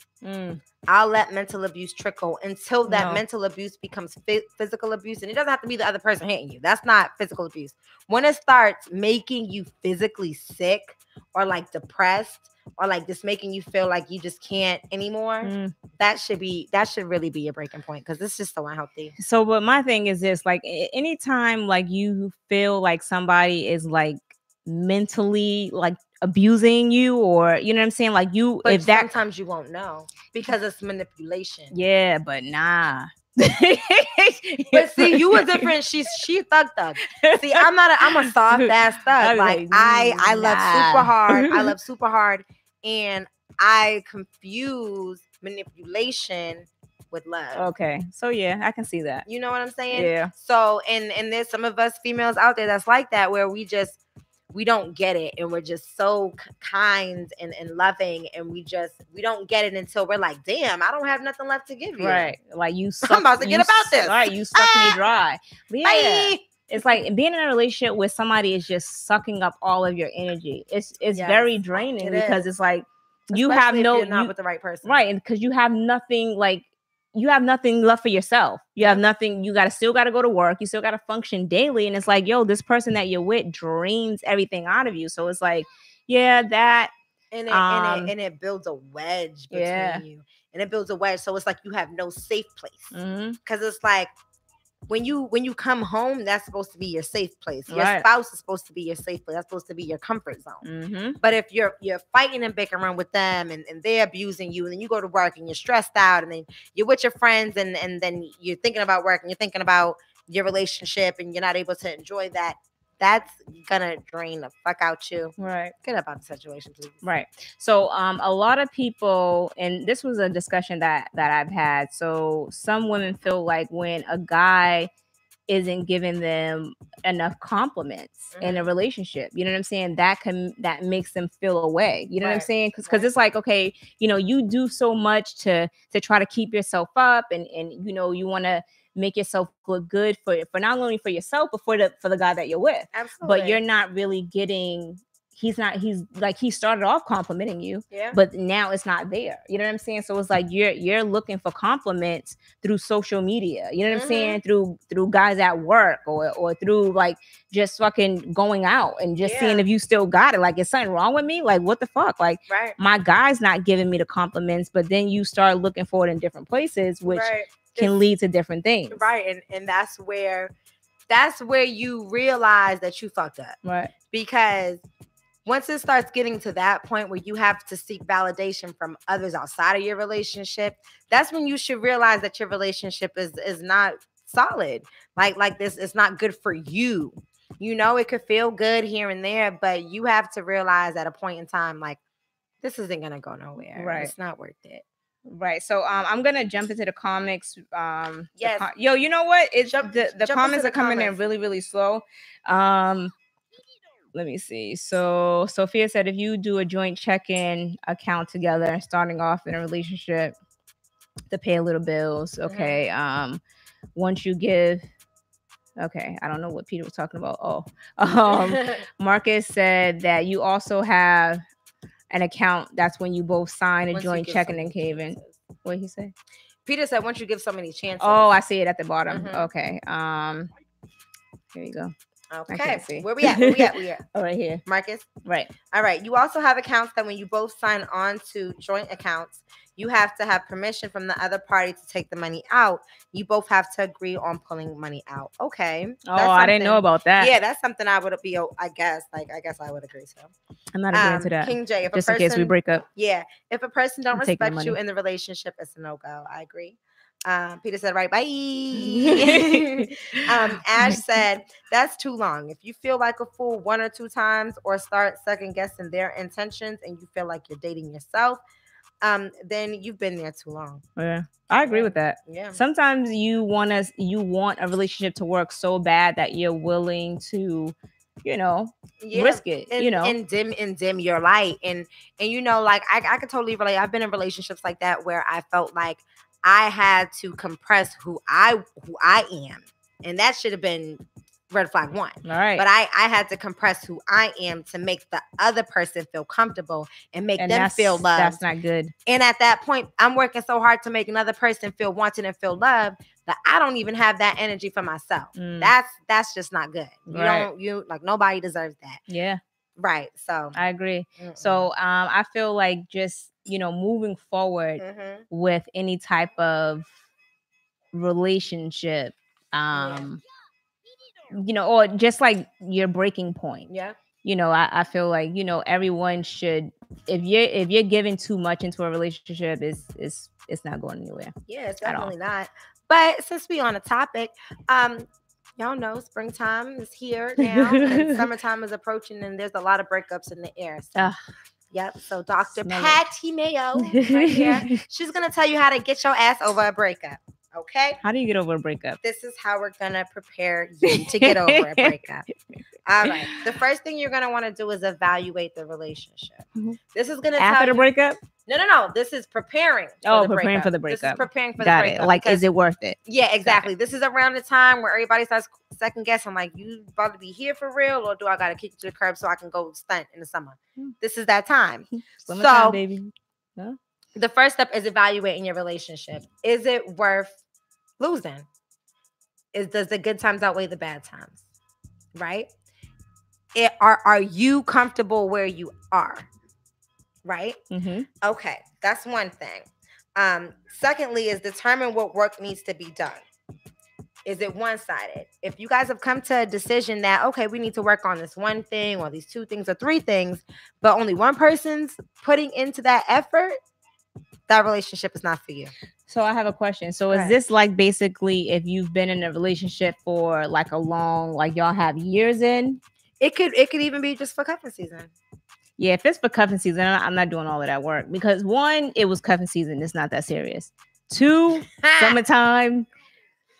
I'll let mental abuse trickle until that mental abuse becomes physical abuse. And it doesn't have to be the other person hitting you. That's not physical abuse. When it starts making you physically sick or like depressed or like just making you feel like you just can't anymore, that should really be a breaking point because it's just so unhealthy. So, but my thing is this, like anytime like you feel like somebody is like mentally like abusing you, or you know what I'm saying, like you, but if that sometimes you won't know because it's manipulation. Yeah, but nah. But see, you were different. She thug. See, I'm a soft ass thug. Like I love super hard. I love super hard, and I confuse manipulation with love. Okay, so yeah, I can see that. You know what I'm saying? Yeah. So and there's some of us females out there that's like that, where we don't get it, and we're just so kind and loving, and we don't get it until we're like, damn, I don't have nothing left to give you. Right, like you suck, I'm about to get about this. Right, you suck me dry. Yeah. Bye. It's like being in a relationship with somebody is just sucking up all of your energy. It's very draining because it's like you have no, if you're not with the right person, right? And because you have nothing, like you have nothing left for yourself. You have nothing. You still got to go to work. You still got to function daily. And it's like, yo, this person that you're with drains everything out of you. So it's like, yeah, that. And it builds a wedge between you. And it builds a wedge. So it's like you have no safe place. Because it's like, when you come home, that's supposed to be your safe place. Your spouse is supposed to be your safe place. That's supposed to be your comfort zone. But if you're fighting and bickering with them and they're abusing you, and then you go to work and you're stressed out, and then you're with your friends and then you're thinking about work and you're thinking about your relationship and you're not able to enjoy that, that's gonna drain the fuck out you. Right. Get up out the situation, please. Right. So a lot of people, and this was a discussion that I've had. So some women feel like when a guy isn't giving them enough compliments in a relationship, you know what I'm saying, that makes them feel away. You know what I'm saying? Because it's like, okay, you know, you do so much to try to keep yourself up, and you know, you want to make yourself look good for not only for yourself, but for the guy that you're with. Absolutely. But you're not really getting. He's like, he started off complimenting you, but now it's not there. You know what I'm saying? So it's like you're looking for compliments through social media. You know what I'm saying? Through guys at work or through like just fucking going out and just seeing if you still got it. Like, is something wrong with me? Like, what the fuck? Like, my guy's not giving me the compliments, but then you start looking for it in different places, which can lead to different things. Right. And that's where you realize that you fucked up. Right. Because once it starts getting to that point where you have to seek validation from others outside of your relationship, that's when you should realize that your relationship is not solid. Like this, it's not good for you. You know, it could feel good here and there, but you have to realize at a point in time, like, this isn't going to go nowhere. Right. It's not worth it. Right. So I'm gonna jump into the comics. Yes. Yo, you know what? It's the comments are coming in really, really slow. Let me see. So Sophia said, if you do a joint check-in account together, starting off in a relationship to pay a little bills. Okay. Once you give. Okay, I don't know what Peter was talking about. Marcus said that you also have an account, that's when you both sign a Once joint you give checking so and many caving. chances. What did he say? Peter said once you give so many chances. Oh, I see it at the bottom. Mhm. Okay. Here you go. Okay. Where we at? Where we at? Oh, right here. Marcus? Right. All right. You also have accounts that when you both sign on to joint accounts, you have to have permission from the other party to take the money out. You both have to agree on pulling money out. Okay. Oh, I didn't know about that. Yeah, that's something I would be, I guess. I would agree to. I'm not agreeing to that. King J, just in case we break up. Yeah. If a person don't I'm taking the respect you money. in the relationship, it's a no-go. I agree. Peter said, right, bye. Ash said, that's too long. If you feel like a fool 1 or 2 times or start second guessing their intentions and you feel like you're dating yourself, then you've been there too long. Yeah, I agree with that. Yeah. Sometimes you want a relationship to work so bad that you're willing to, risk it, and dim your light. And like I could totally relate. I've been in relationships like that where I felt like I had to compress who I am. And that should have been red flag 1. All right. But I had to compress who I am to make the other person feel comfortable and make them feel loved. That's not good. And at that point, I'm working so hard to make another person feel wanted and feel loved that I don't even have that energy for myself. That's just not good. You like nobody deserves that. Yeah. Right. So I agree. So I feel like just moving forward with any type of relationship, or just like your breaking point. Yeah. I feel like everyone should, if you're giving too much into a relationship, it's not going anywhere. Yeah, it's definitely not. But since we on a topic, y'all know springtime is here now and summertime is approaching and there's a lot of breakups in the air. So, yep. So Dr. Patty Mayo right here, she's going to tell you how to get your ass over a breakup. Okay. How do you get over a breakup? This is how we're going to prepare you to get over a breakup. All right. The first thing you're going to want to do is evaluate the relationship. This is going to after the breakup? No. This is preparing. Preparing for the breakup. This is preparing for the Got breakup. It. Like, is it worth it? Yeah, exactly. This is around the time where everybody starts second guessing. Like, you about to be here for real, or do I got to kick you to the curb so I can go stunt in the summer? This is that time. Summertime, baby. Huh? The first step is evaluating your relationship. Is it worth losing? Does the good times outweigh the bad times? Right? Are you comfortable where you are? Right? Okay, that's one thing. Secondly is determine what work needs to be done. Is it one-sided? If you guys have come to a decision that, okay, we need to work on this one thing or these 2 things or 3 things, but only one person's putting into that effort, that relationship is not for you. So I have a question. So is this like basically if you've been in a relationship for like a long, like y'all have years in? It could even be just for cuffing season. Yeah, if it's for cuffing season, I'm not doing all of that work because 1, it was cuffing season. It's not that serious. 2, summertime,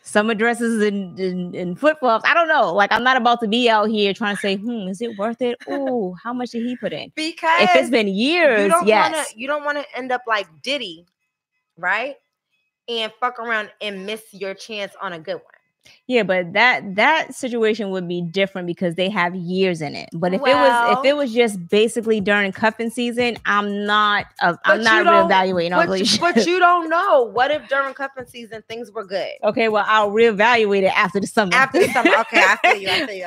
summer dresses and flip flops. I don't know. Like I'm not about to be out here trying to say, is it worth it? Oh, how much did he put in? Because if it's been years, you don't want to end up like Diddy, right? And fuck around and miss your chance on a good one. Yeah, but that situation would be different because they have years in it. But if it was just basically during cuffing season, I'm not reevaluating our relationship. But you don't know. What if during cuffing season things were good? Okay, well I'll reevaluate it after the summer. Okay, I feel you.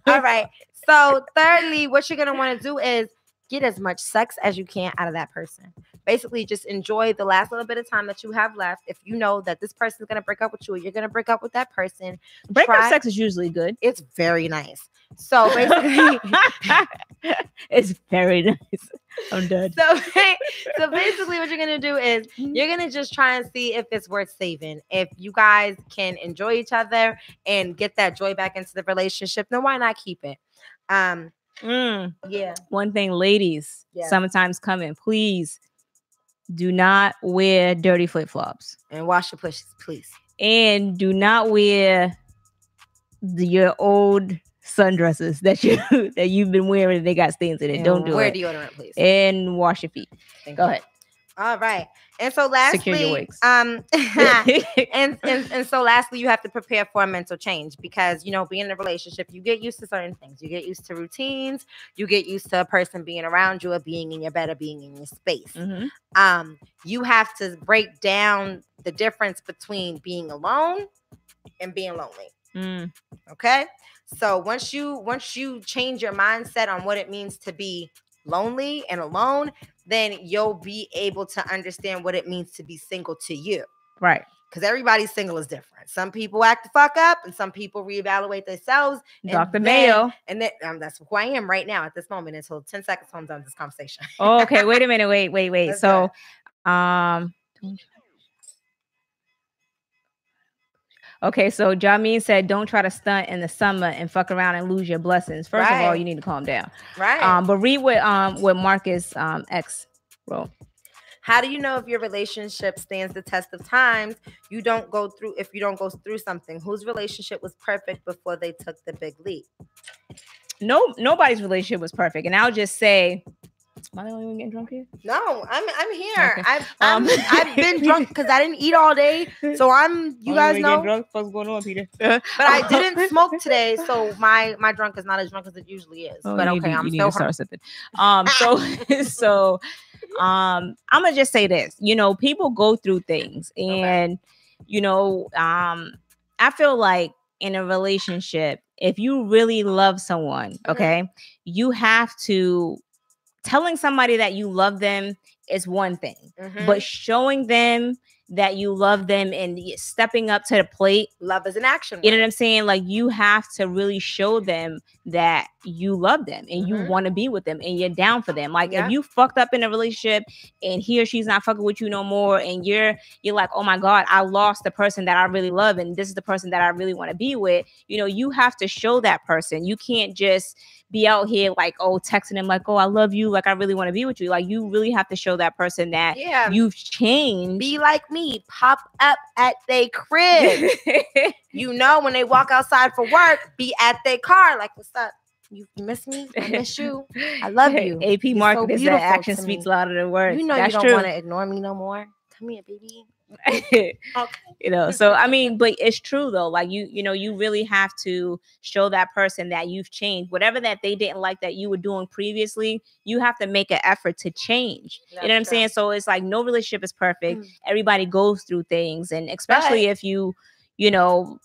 All right. So thirdly, what you're gonna want to do is get as much sex as you can out of that person. Basically, just enjoy the last little bit of time that you have left. If you know that this person is going to break up with you, or you're going to break up with that person. Breakup sex is usually good. It's very nice. So basically, it's very nice. I'm done. So basically, what you're going to do is you're going to just try and see if it's worth saving. If you guys can enjoy each other and get that joy back into the relationship, then why not keep it? Yeah. One thing, ladies, summertime's coming. Please do not wear dirty flip-flops. And wash your pushes, please. And do not wear your old sundresses that you've been wearing and they got stains in it. And don't do wear it. Wear deodorant, please. And wash your feet. Go ahead. All right. And so lastly, and so lastly, you have to prepare for a mental change because, you know, being in a relationship, you get used to certain things. You get used to routines. You get used to a person being around you or being in your bed or being in your space. Mm-hmm. You have to break down the difference between being alone and being lonely. Mm. Okay? So once you change your mindset on what it means to be lonely and alone, then you'll be able to understand what it means to be single to you. Right. Because everybody's single is different. Some people act the fuck up and some people reevaluate themselves. Dr. Mayo. And then that's who I am right now at this moment until 10 seconds I'm done with this conversation. Oh, okay. Wait a minute. Wait. So, okay, so Jamin said, don't try to stunt in the summer and fuck around and lose your blessings. First of all, you need to calm down. Right. But read what Marcus X wrote. How do you know if your relationship stands the test of time? If you don't go through something. Whose relationship was perfect before they took the big leap? Nobody's relationship was perfect. And I'll just say, am I the only one getting drunk here? No, I'm here. Okay. I've been drunk because I didn't eat all day. So you guys know drunk. What's going on, Peter? But I didn't smoke today, so my drunk is not as drunk as it usually is. Oh, but okay, I'm still hurt. So I'm gonna just say this. You know, people go through things, and you know, I feel like in a relationship, if you really love someone, okay, you have to. Telling somebody that you love them is one thing, but showing them that you love them and stepping up to the plate. Love is an action word. You know what I'm saying? Like, you have to really show them that you love them and you want to be with them and you're down for them. Like, if you fucked up in a relationship and he or she's not fucking with you no more and you're like, oh my God, I lost the person that I really love and this is the person that I really want to be with. You know, you have to show that person. You can't just be out here like, oh, texting them like, oh, I love you. Like, I really want to be with you. Like, you really have to show that person that you've changed. Be like me. Pop up at their crib. You know, when they walk outside for work, be at their car. Like, what's up? You miss me? I miss you. I love you. AP Market is that action speaks louder than words. You know, that's you don't want to ignore me no more. Come here, baby. Okay. You know, so I mean, but it's true though. Like, you know, you really have to show that person that you've changed. Whatever that they didn't like that you were doing previously, you have to make an effort to change. You know what I'm saying? So it's like no relationship is perfect. Everybody goes through things, and especially if you know,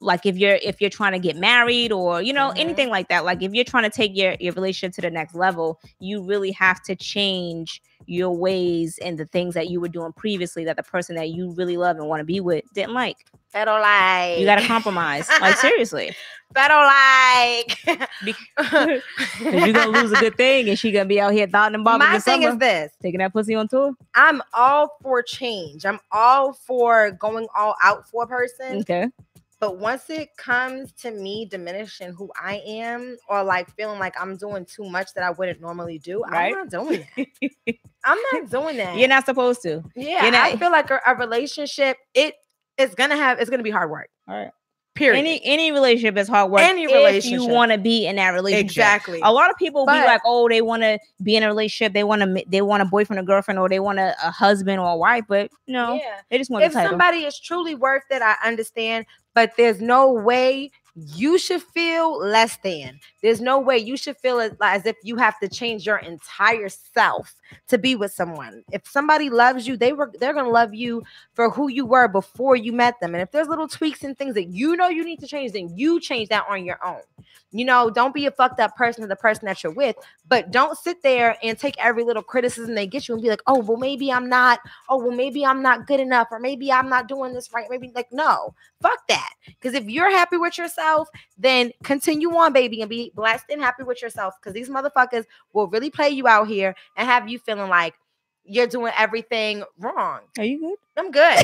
like if you're trying to get married or, you know, anything like that. Like, if you're trying to take your relationship to the next level, you really have to change your ways and the things that you were doing previously that the person that you really love and want to be with didn't like. Pero like. You got to compromise. Like, seriously. Pero like. Because you're going to lose a good thing and she going to be out here thought and bobbing. My thing is this. Taking that pussy on tour. I'm all for change. I'm all for going all out for a person. Okay. But once it comes to me diminishing who I am or like feeling like I'm doing too much that I wouldn't normally do, I'm not doing that. I'm not doing that. You're not supposed to. Yeah. I feel like a relationship, it's gonna be hard work. All right. Period. Any relationship is hard work. Any relationship. If you want to be in that relationship. Exactly. A lot of people be like, oh, they want to be in a relationship. They want a boyfriend or girlfriend, or they want a husband or a wife. But no, they just want. If somebody is truly worth it, I understand. But there's no way you should feel less than. There's no way you should feel as if you have to change your entire self to be with someone. If somebody loves you, they're going to love you for who you were before you met them. And if there's little tweaks and things that you know you need to change, then you change that on your own. You know, don't be a fucked up person to the person that you're with, but don't sit there and take every little criticism they get you and be like, oh, well, maybe I'm not good enough, or maybe I'm not doing this right. Maybe like, no, fuck that. Because if you're happy with yourself, then continue on, baby, and be blessed and happy with yourself. Because these motherfuckers will really play you out here and have you feeling like you're doing everything wrong. Are you good? I'm good.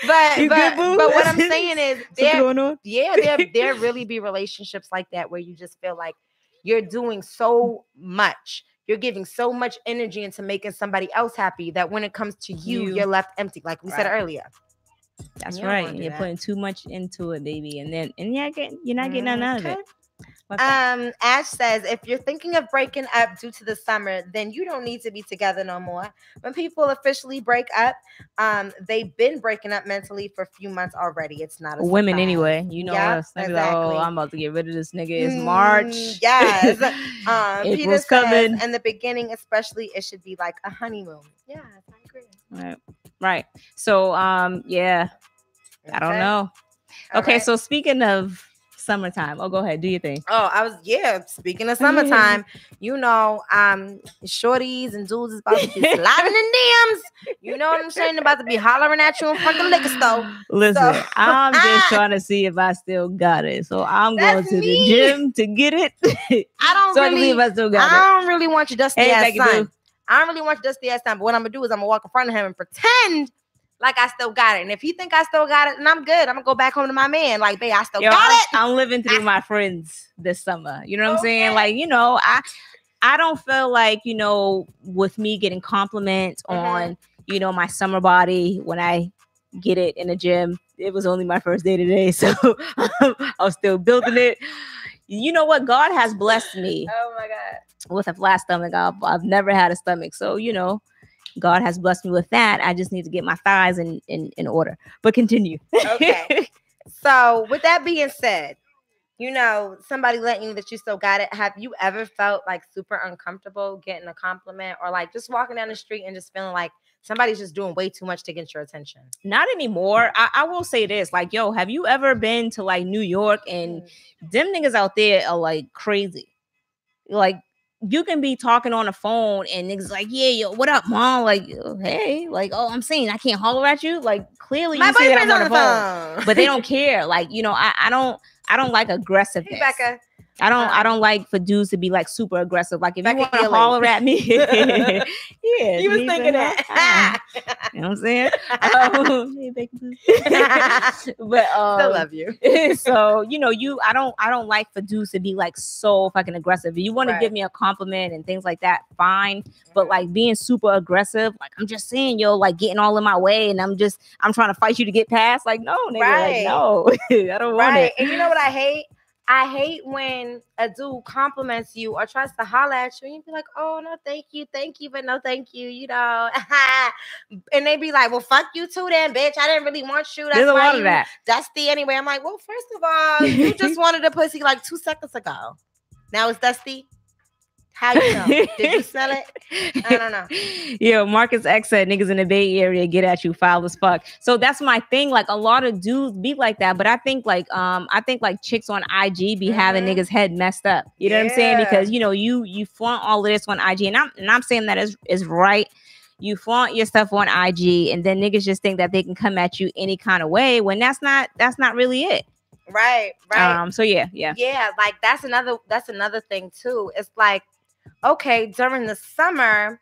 but what I'm saying is there really be relationships like that where you just feel like you're doing so much. You're giving so much energy into making somebody else happy that when it comes to you're left empty, like we said earlier. That's right. You're putting too much into it, baby, and you're not getting none out of it. Ash says, if you're thinking of breaking up due to the summer, then you don't need to be together no more. When people officially break up, they've been breaking up mentally for a few months already. It's not a women surprise. anyway. You know us. They be like, oh, I'm about to get rid of this nigga. It's March. Yes. April's Peter coming. says, in the beginning, especially, it should be like a honeymoon. Yeah, I agree. Right. So, yeah. I don't know. Okay, so speaking of summertime. Oh, go ahead. Do your thing. Speaking of summertime, you know, shorties and dudes is about to be sliding in DMs. You know what I'm saying? About to be hollering at you in front of the liquor store. Listen, I'm just trying to see if I still got it. So I'm going to the gym to get it. I don't really want your dusty ass son. I don't really want your dusty ass son. But what I'm gonna do is I'm gonna walk in front of him and pretend like I still got it. And if he think I still got it, then I'm good. I'm gonna go back home to my man. Like, babe, I still got it. I'm living through my friends this summer. You know what I'm saying? Like, you know, I don't feel like, you know, with me getting compliments on, you know, my summer body when I get it in the gym. It was only my first day today, so I'm still building it. You know what? God has blessed me. Oh my God. With a flat stomach. I've never had a stomach. So, you know, God has blessed me with that. I just need to get my thighs in order. But continue. Okay. So with that being said, you know, somebody letting you that you still got it. Have you ever felt like super uncomfortable getting a compliment or like just walking down the street and just feeling like somebody's just doing way too much to get your attention? Not anymore. I will say this, like, yo, have you ever been to like New York and them niggas out there are like crazy? Like, you can be talking on the phone and niggas like, yeah, yo, what up, mom? Like, hey, like, oh, I'm saying I can't holler at you. Like, clearly you see that I'm on the phone. But they don't care. Like, you know, I don't like aggressiveness. Hey, Becca. I don't like for dudes to be like super aggressive. Like if you want to holler at me, yeah, you was thinking that. You know what I'm saying? But still love you. So you know, I don't like for dudes to be like so fucking aggressive. If you want to give me a compliment and things like that, fine. But like being super aggressive, like I'm just saying, yo, like getting all in my way, and I'm trying to fight you to get past. Like no, nigga, like no, I don't want it. And you know what I hate? I hate when a dude compliments you or tries to holler at you and you be like, oh, no, thank you, but no, thank you, you know. And they be like, well, fuck you too then, bitch. I didn't really want you. That's why you dusty anyway. I'm like, well, first of all, you just wanted a pussy like 2 seconds ago. Now it's dusty. How you know? Did you smell it? I don't know. Yo, Marcus X said niggas in the Bay Area get at you foul as fuck. So that's my thing. Like a lot of dudes be like that, but I think like chicks on IG be having niggas head messed up. You know what I'm saying? Because you know you flaunt all of this on IG, and I'm saying that is right. You flaunt your stuff on IG, and then niggas just think that they can come at you any kind of way when that's not really it. Right. So yeah. Like that's another thing too. It's like, okay, during the summer,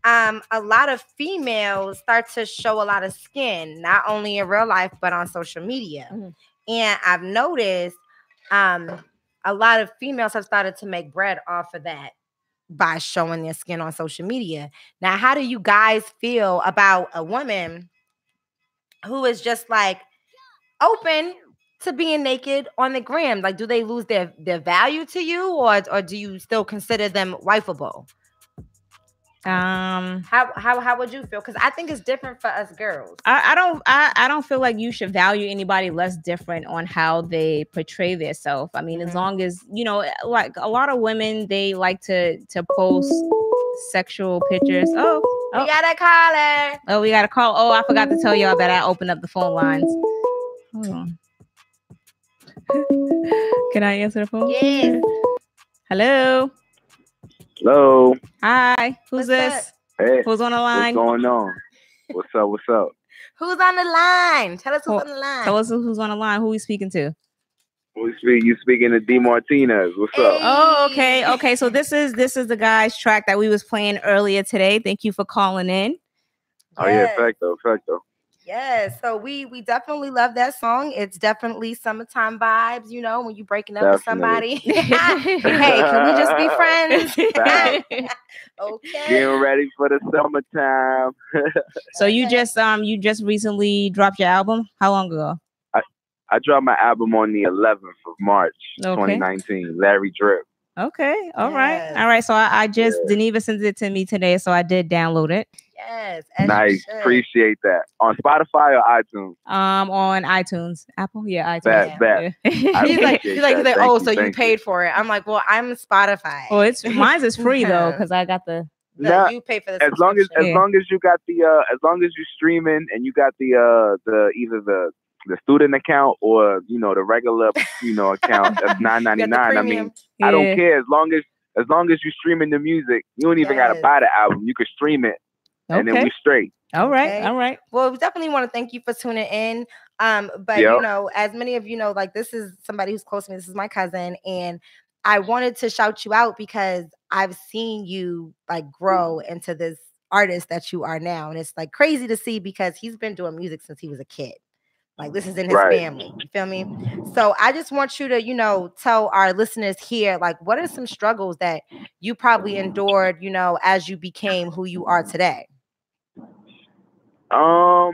a lot of females start to show a lot of skin, not only in real life, but on social media. And I've noticed a lot of females have started to make bread off of that by showing their skin on social media. Now, how do you guys feel about a woman who is just like open to being naked on the gram? Like, do they lose their value to you, or do you still consider them wifeable? How would you feel? Because I think it's different for us girls. I don't feel like you should value anybody less different on how they portray themselves. I mean, as long as you know, like a lot of women, they like to post sexual pictures. Oh, we got a caller. Oh, we got a call. Oh, I forgot to tell y'all that I opened up the phone lines. Hold on. Can I answer the phone? Yes. Hello. Hello. Hi. Who's this? Hey. Who's on the line? What's going on? What's up? Who's on the line? Tell us who's on the line. Tell us who's on the line. Who we speaking to? You speaking to D Martinez. What's up? Oh, okay. So this is the guy's track that we was playing earlier today. Thank you for calling in. Oh yeah, facto. Yeah, so we definitely love that song. It's definitely summertime vibes, you know, when you're breaking up with somebody. Hey, can we just be friends? Okay. Getting ready for the summertime. So you just recently dropped your album? How long ago? I dropped my album on the 11th of March, 2019. Larry Drip. Okay. All right. So I just Deneva sent it to me today, so I did download it. Yes. Nice. Appreciate that. On Spotify or iTunes? On iTunes. Apple? Yeah, iTunes. Bet. He's like, oh, so you paid for it. I'm like, well, I'm Spotify. Well, mine's is free though, because I got the you pay for the as long as you got the as long as you streaming and you got the either the student account or the regular account, that's $9.99. I mean, I don't care as long as you streaming the music. You don't even gotta buy the album. You could stream it, and then we straight. All right. Well, we definitely want to thank you for tuning in. But as many of you know, like, this is somebody who's close to me. This is my cousin, and I wanted to shout you out because I've seen you like grow into this artist that you are now, and it's like crazy to see because he's been doing music since he was a kid. Like, this is in his family. You feel me? So I just want you to, tell our listeners here, like, what are some struggles that you probably endured, as you became who you are today? The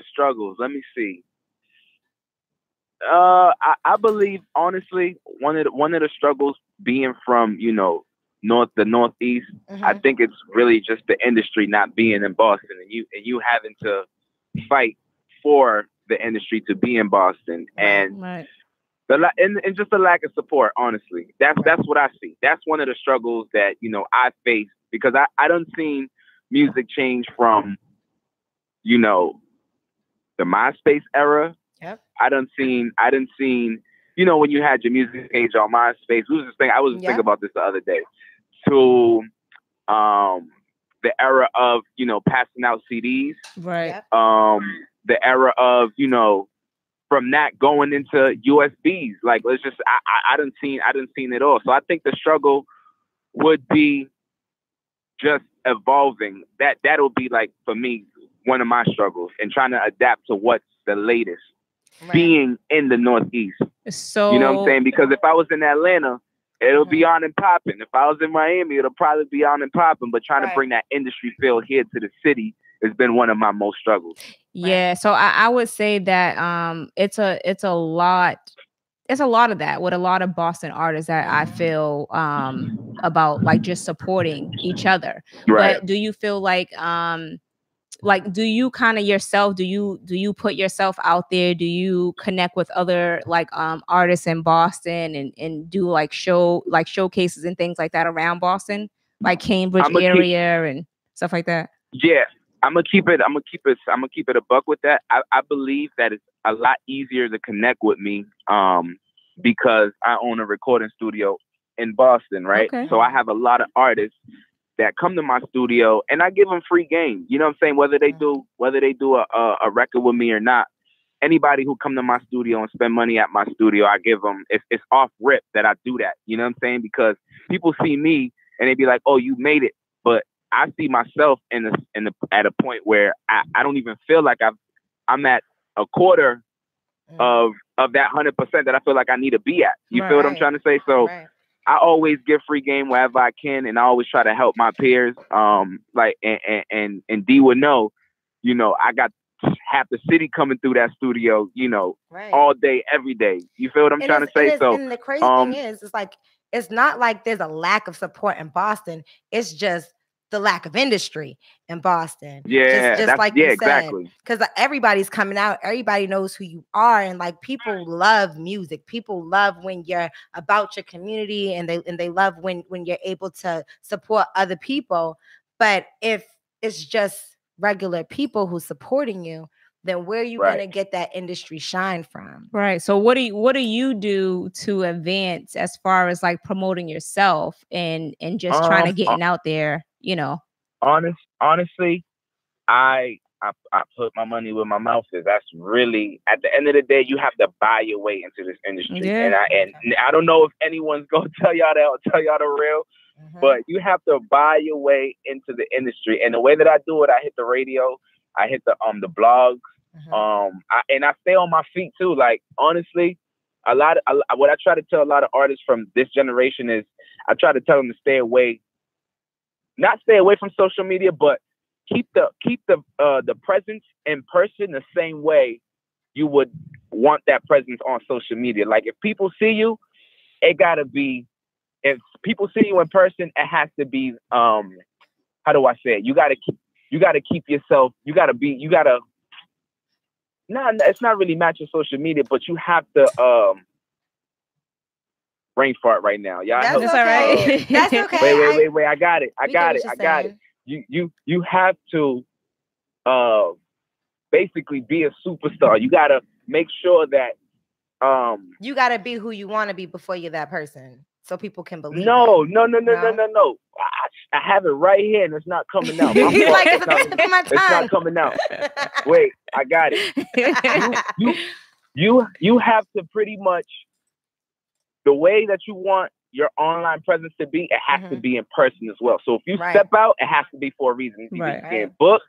struggles. Let me see. I believe, honestly, one of the struggles being from, the Northeast, I think it's really just the industry not being in Boston and you having to fight for the industry to be in Boston, and and just the lack of support. Honestly, that's what I see. That's one of the struggles that I face, because I done seen music change from the MySpace era. Yep. I done seen when you had your music page on MySpace. I was thinking about this the other day, to the era of passing out CDs. Right. The era of, from that going into USBs. Like, let's just, I done seen it all. So I think the struggle would be just evolving. That'll be, like, for me, one of my struggles, and trying to adapt to what's the latest being in the Northeast. So, you know what I'm saying? Because if I was in Atlanta, it'll be on and popping. If I was in Miami, it'll probably be on and popping. But trying to bring that industry feel here to the city has been one of my most struggles. Yeah, so I would say that it's a lot of that with a lot of Boston artists that I feel about, like, just supporting each other. Right. But do you feel like do you kind of yourself, do you put yourself out there? Do you connect with other artists in Boston and do showcases and things like that around Boston, like Cambridge area and stuff like that? Yeah. I'm gonna keep it a buck with that. I believe that it's a lot easier to connect with me because I own a recording studio in Boston, right? Okay. So I have a lot of artists that come to my studio, and I give them free game. You know what I'm saying? Whether they do a record with me or not, anybody who come to my studio and spend money at my studio, I give them. It's off rip that I do that. You know what I'm saying? Because people see me and they be like, "Oh, you made it," but I see myself at a point where I don't even feel like I'm at a quarter of that 100% that I feel like I need to be at. You feel what I'm trying to say? So I always give free game wherever I can, and I always try to help my peers. And D would know, I got half the city coming through that studio, all day, every day. You feel what I'm trying to say? So, and the crazy thing is, it's not like there's a lack of support in Boston. It's just the lack of industry in Boston. Yeah, just like you said, exactly. Because everybody's coming out, everybody knows who you are, and people love music. People love when you're about your community, and they love when you're able to support other people. But if it's just regular people who's supporting you, then where are you gonna get that industry shine from? Right. So what do you do to advance as far as promoting yourself and just trying to getting out there? Honestly, I put my money where my mouth is. That's really, at the end of the day, you have to buy your way into this industry. Yeah. And I don't know if anyone's gonna tell y'all that or tell y'all the real, but you have to buy your way into the industry. And the way that I do it, I hit the radio, I hit the blogs, and I stay on my feet too. Like, honestly, what I try to tell a lot of artists from this generation is, I try to tell them to not stay away from social media, but keep the presence in person the same way you would want that presence on social media. Like if people see you, it gotta be. If people see you in person, it has to be. How do I say it? You gotta keep yourself. You gotta. No, it's not really matching social media, but you have to. Brain fart right now. Y'all. That's okay. That's okay. Wait. I got it. I got it. You have to. Basically be a superstar. You gotta make sure that you gotta be who you want to be before you're that person, so people can believe. No. I have it right here, and it's not coming out. It's not coming out. Wait, I got it. You have to pretty much the way that you want your online presence to be. It has to be in person as well. So if you step out, it has to be for a reason. It's either you're getting booked,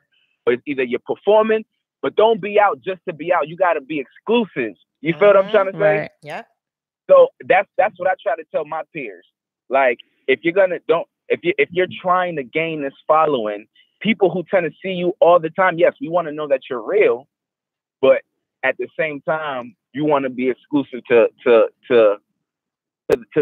or it's either you're performing. But don't be out just to be out. You got to be exclusive. You feel what I'm trying to say? Right. Yeah. So that's what I try to tell my peers. Like if you're trying to gain this following, people who tend to see you all the time, yes, we want to know that you're real, but at the same time, you want to be exclusive to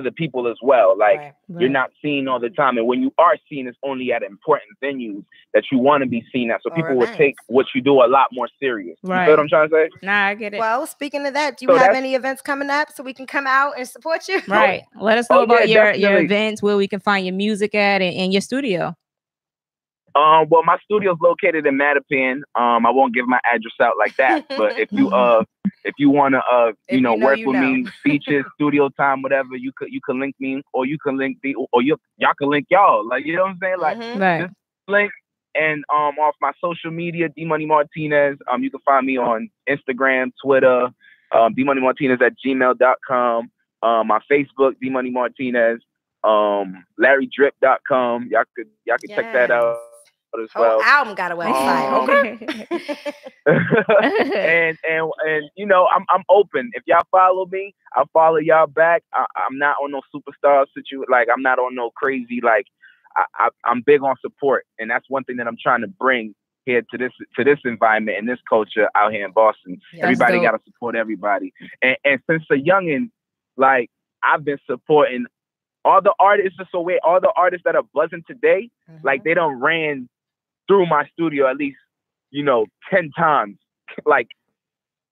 the people as well. Like you're not seen all the time, and when you are seen, it's only at important venues that you want to be seen at. So people will take what you do a lot more serious. You feel what I'm trying to say? Nah, I get it. Well, speaking of that, do you have any events coming up so we can come out and support you? Right. Let us know about your events, where we can find your music at, and your studio. Well, my studio is located in Mattapan. I won't give my address out like that, but if you want to work with me, features, studio time, whatever, you can link me, or you can link y'all can link y'all. Like, you know what I'm saying? Like just link, and off my social media, D Money Martinez. You can find me on Instagram, Twitter, dmoneymartinez@gmail.com. My Facebook, D Money Martinez. LarryDrip.com. Y'all could check that out as well. Whole album got a website. Okay. and I'm open. If y'all follow me, I'll follow y'all back. I'm not on no superstar situation. Like I'm not on no crazy. Like I'm big on support, and that's one thing that I'm trying to bring here to this environment and this culture out here in Boston. Yes, everybody got to support everybody. And since a youngin', like I've been supporting all the artists. All the artists that are buzzing today, like they done ran through my studio at least 10 times. Like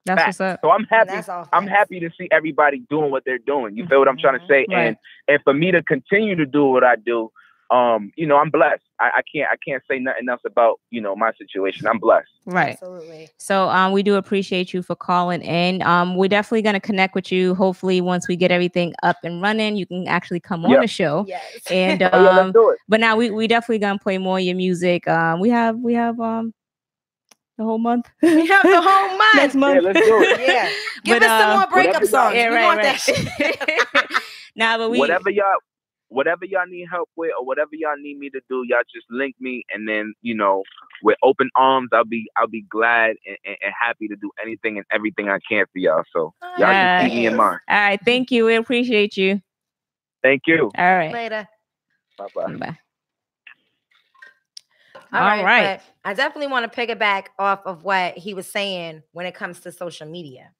that's what's up. So I'm happy. I'm happy to see everybody doing what they're doing. You feel what I'm trying to say? Right. And for me to continue to do what I do, I'm blessed. I can't say nothing else about my situation. I'm blessed. Right. Absolutely. So we do appreciate you for calling in. We're definitely gonna connect with you. Hopefully, once we get everything up and running, you can actually come on the show. Yes. And let's do it. But now we definitely gonna play more of your music. We have the whole month. We have the whole month. Next month. Yeah, let's do it. Yeah. Give us some more breakup songs. Yeah, we want that shit. But whatever y'all need help with, or whatever y'all need me to do, y'all just link me, and then with open arms, I'll be glad and happy to do anything and everything I can for y'all. So y'all just keep me in mind. All right, thank you. We appreciate you. Thank you. All right. Later. Bye. Bye. All right. I definitely want to piggyback off of what he was saying when it comes to social media.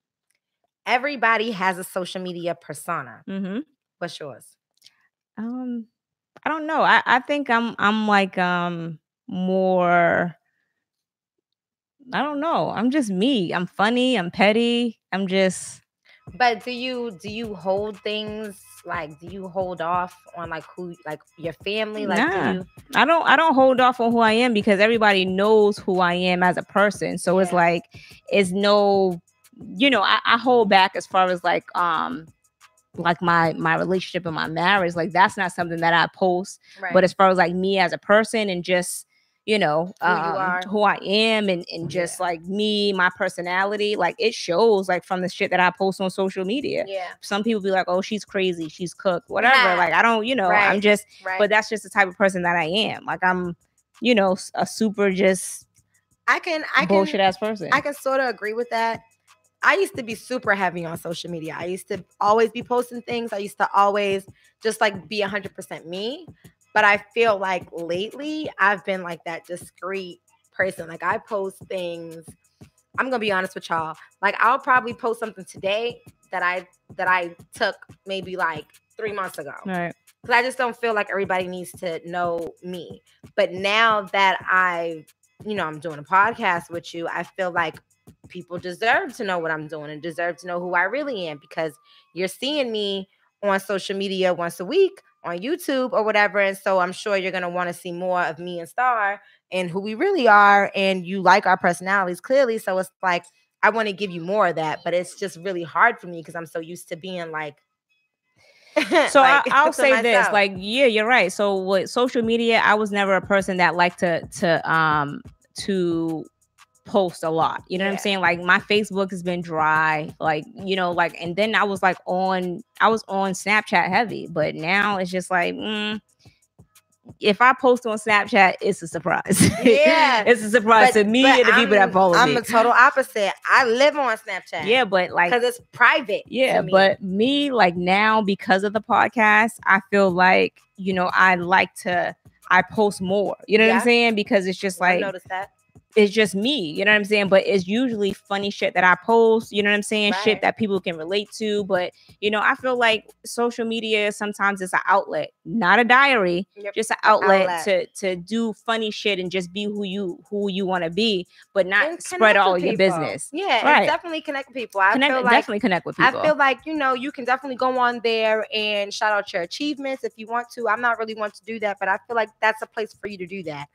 Everybody has a social media persona. Mm-hmm. What's yours? I don't know. I think I'm like more. I don't know. I'm just me. I'm funny. I'm petty. I'm just. But do you hold things like? Do you hold off on like who, like your family? Like, nah, I don't hold off on who I am, because everybody knows who I am as a person. So it's like, it's no, I hold back as far as like my relationship and my marriage. Like that's not something that I post. Right. But as far as like me as a person and just who I am and just like me, my personality, like it shows like from the shit that I post on social media. Yeah. Some people be like, oh, she's crazy, she's cooked, whatever. Like I don't, I'm just, but that's just the type of person that I am. Like I'm, a super just bullshit ass person. I can sort of agree with that. I used to be super heavy on social media. I used to always be posting things. I used to always just like be 100% me. But I feel like lately I've been like that discreet person. Like I post things I'm gonna be honest with y'all. Like, I'll probably post something today that I took maybe like 3 months ago. Right. Because I just don't feel like everybody needs to know me. But now that I'm doing a podcast with you, I feel like people deserve to know what I'm doing and deserve to know who I really am, because you're seeing me on social media once a week on YouTube or whatever. And so I'm sure you're going to want to see more of me and Star and who we really are. And you like our personalities clearly. So it's like, I want to give you more of that, but it's just really hard for me because I'm so used to being like, so like, I'll say myself. this, like, yeah, you're right. So with social media, I was never a person that liked to post a lot. You know what I'm saying? Like, my Facebook has been dry, like, and then I was on Snapchat heavy, but now it's just like, if I post on Snapchat, it's a surprise. Yeah. It's a surprise to me and the people that follow me. I'm the total opposite. I live on Snapchat. Yeah, but like, because it's private. Yeah, but me, like, now, because of the podcast, I feel like, I post more. You know what I'm saying? Because it's just like, I noticed that. It's just me, you know what I'm saying? But it's usually funny shit that I post, you know what I'm saying? Right. Shit that people can relate to. But, I feel like social media sometimes is an outlet, not a diary, just an outlet to do funny shit and just be who you want to be, but not spread all your business. Yeah, right. And definitely connect with people. Definitely connect with people. I feel like, you can definitely go on there and shout out your achievements if you want to. I'm not really one to do that, but I feel like that's a place for you to do that.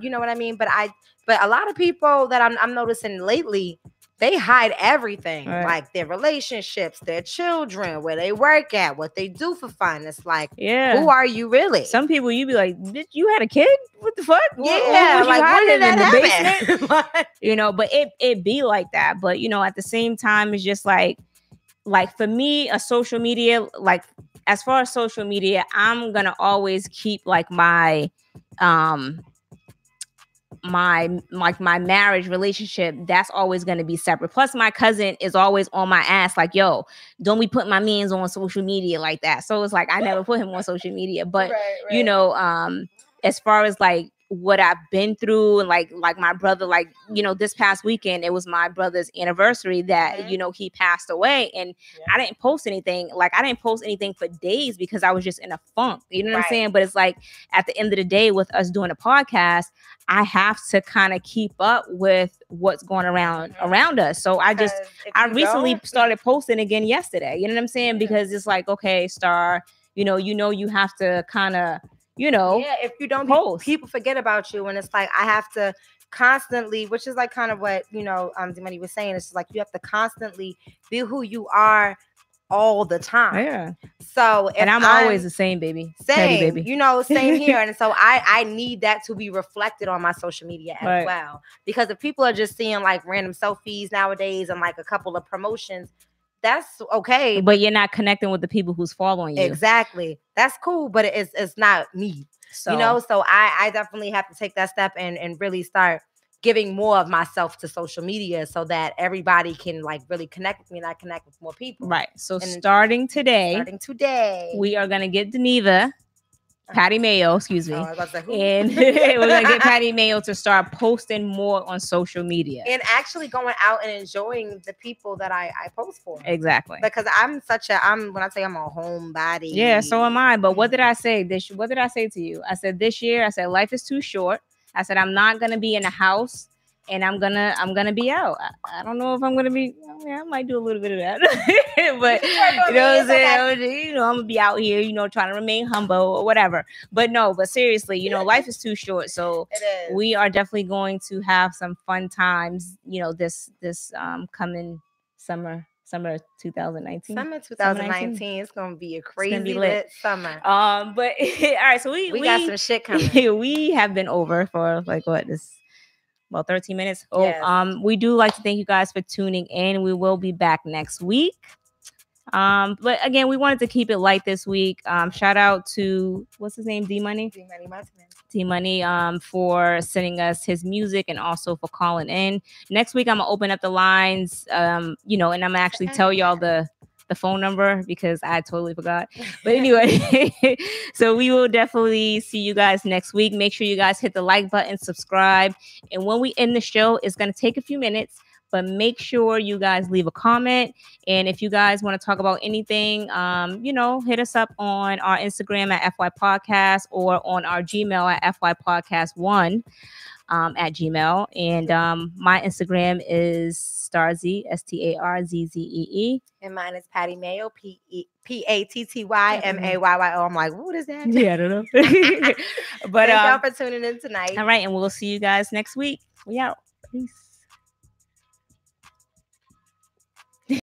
You know what I mean? But a lot of people that I'm noticing lately, they hide everything, like their relationships, their children, where they work at, what they do for fun. It's like, who are you really? Some people, you be like, you had a kid? What the fuck? Yeah, what like, when did that in the basement? But it be like that. But at the same time, it's just like for me, a social media, like, as far as social media, I'm gonna always keep like my my marriage relationship, that's always going to be separate. Plus, my cousin is always on my ass like, yo, don't be putting my mans on social media like that. So it's like, I never put him on social media, but as far as like what I've been through, and like my brother, like, this past weekend, it was my brother's anniversary that, he passed away, and I didn't post anything. Like, I didn't post anything for days because I was just in a funk, you know what I'm saying? But it's like, at the end of the day, with us doing a podcast, I have to kind of keep up with what's going around us. So I recently started posting again yesterday, you know what I'm saying? Because it's like, okay, Star, you have to kind of, if you don't post, people forget about you. And it's like, I have to constantly, which is like kind of what, D-Money was saying. It's just like, you have to constantly be who you are all the time. Yeah. So, and I'm always the same, baby. Same, baby. Same here. And so I need that to be reflected on my social media as well. Because if people are just seeing like random selfies nowadays and like a couple of promotions, that's okay. But you're not connecting with the people who's following you. Exactly. That's cool, but it's not me. So, so I definitely have to take that step and really start giving more of myself to social media so that everybody can like really connect with me and I connect with more people. Right. So starting today, we are going to get Deneva, Patty Mayo, excuse me. And we're going to get Patty Mayo to start posting more on social media. And actually going out and enjoying the people that I post for. Exactly. Because when I say I'm a homebody. Yeah, so am I. But what did I say? What did I say to you? I said this year, life is too short. I said, I'm not going to be in a house. And I'm gonna be out. I don't know if I'm gonna be. I might do a little bit of that, but you know what I'm saying. I'm gonna be out here, trying to remain humble or whatever. But seriously, life is too short. So we are definitely going to have some fun times. This coming summer 2019. Summer 2019 is gonna be a crazy lit summer. But all right, so we got some shit coming. We have been over for about 13 minutes. Yes. We do like to thank you guys for tuning in. We will be back next week. But again, we wanted to keep it light this week. Shout out to what's his name? D-Money, for sending us his music and also for calling in. Next week, I'm gonna open up the lines. And I'm gonna actually tell y'all the phone number because I totally forgot. But anyway, so we will definitely see you guys next week. Make sure you guys hit the like button, subscribe. And when we end the show, it's going to take a few minutes, But make sure you guys leave a comment. And if you guys want to talk about anything, hit us up on our Instagram at FY Podcast or on our Gmail at FY Podcast1 at Gmail. And my Instagram is Starzy, STARZZEE. And mine is Patty Mayo, PATTYMAYYO. I'm like, what is that? Yeah, I don't know. But thank y'all for tuning in tonight. All right, and we'll see you guys next week. We out. Peace.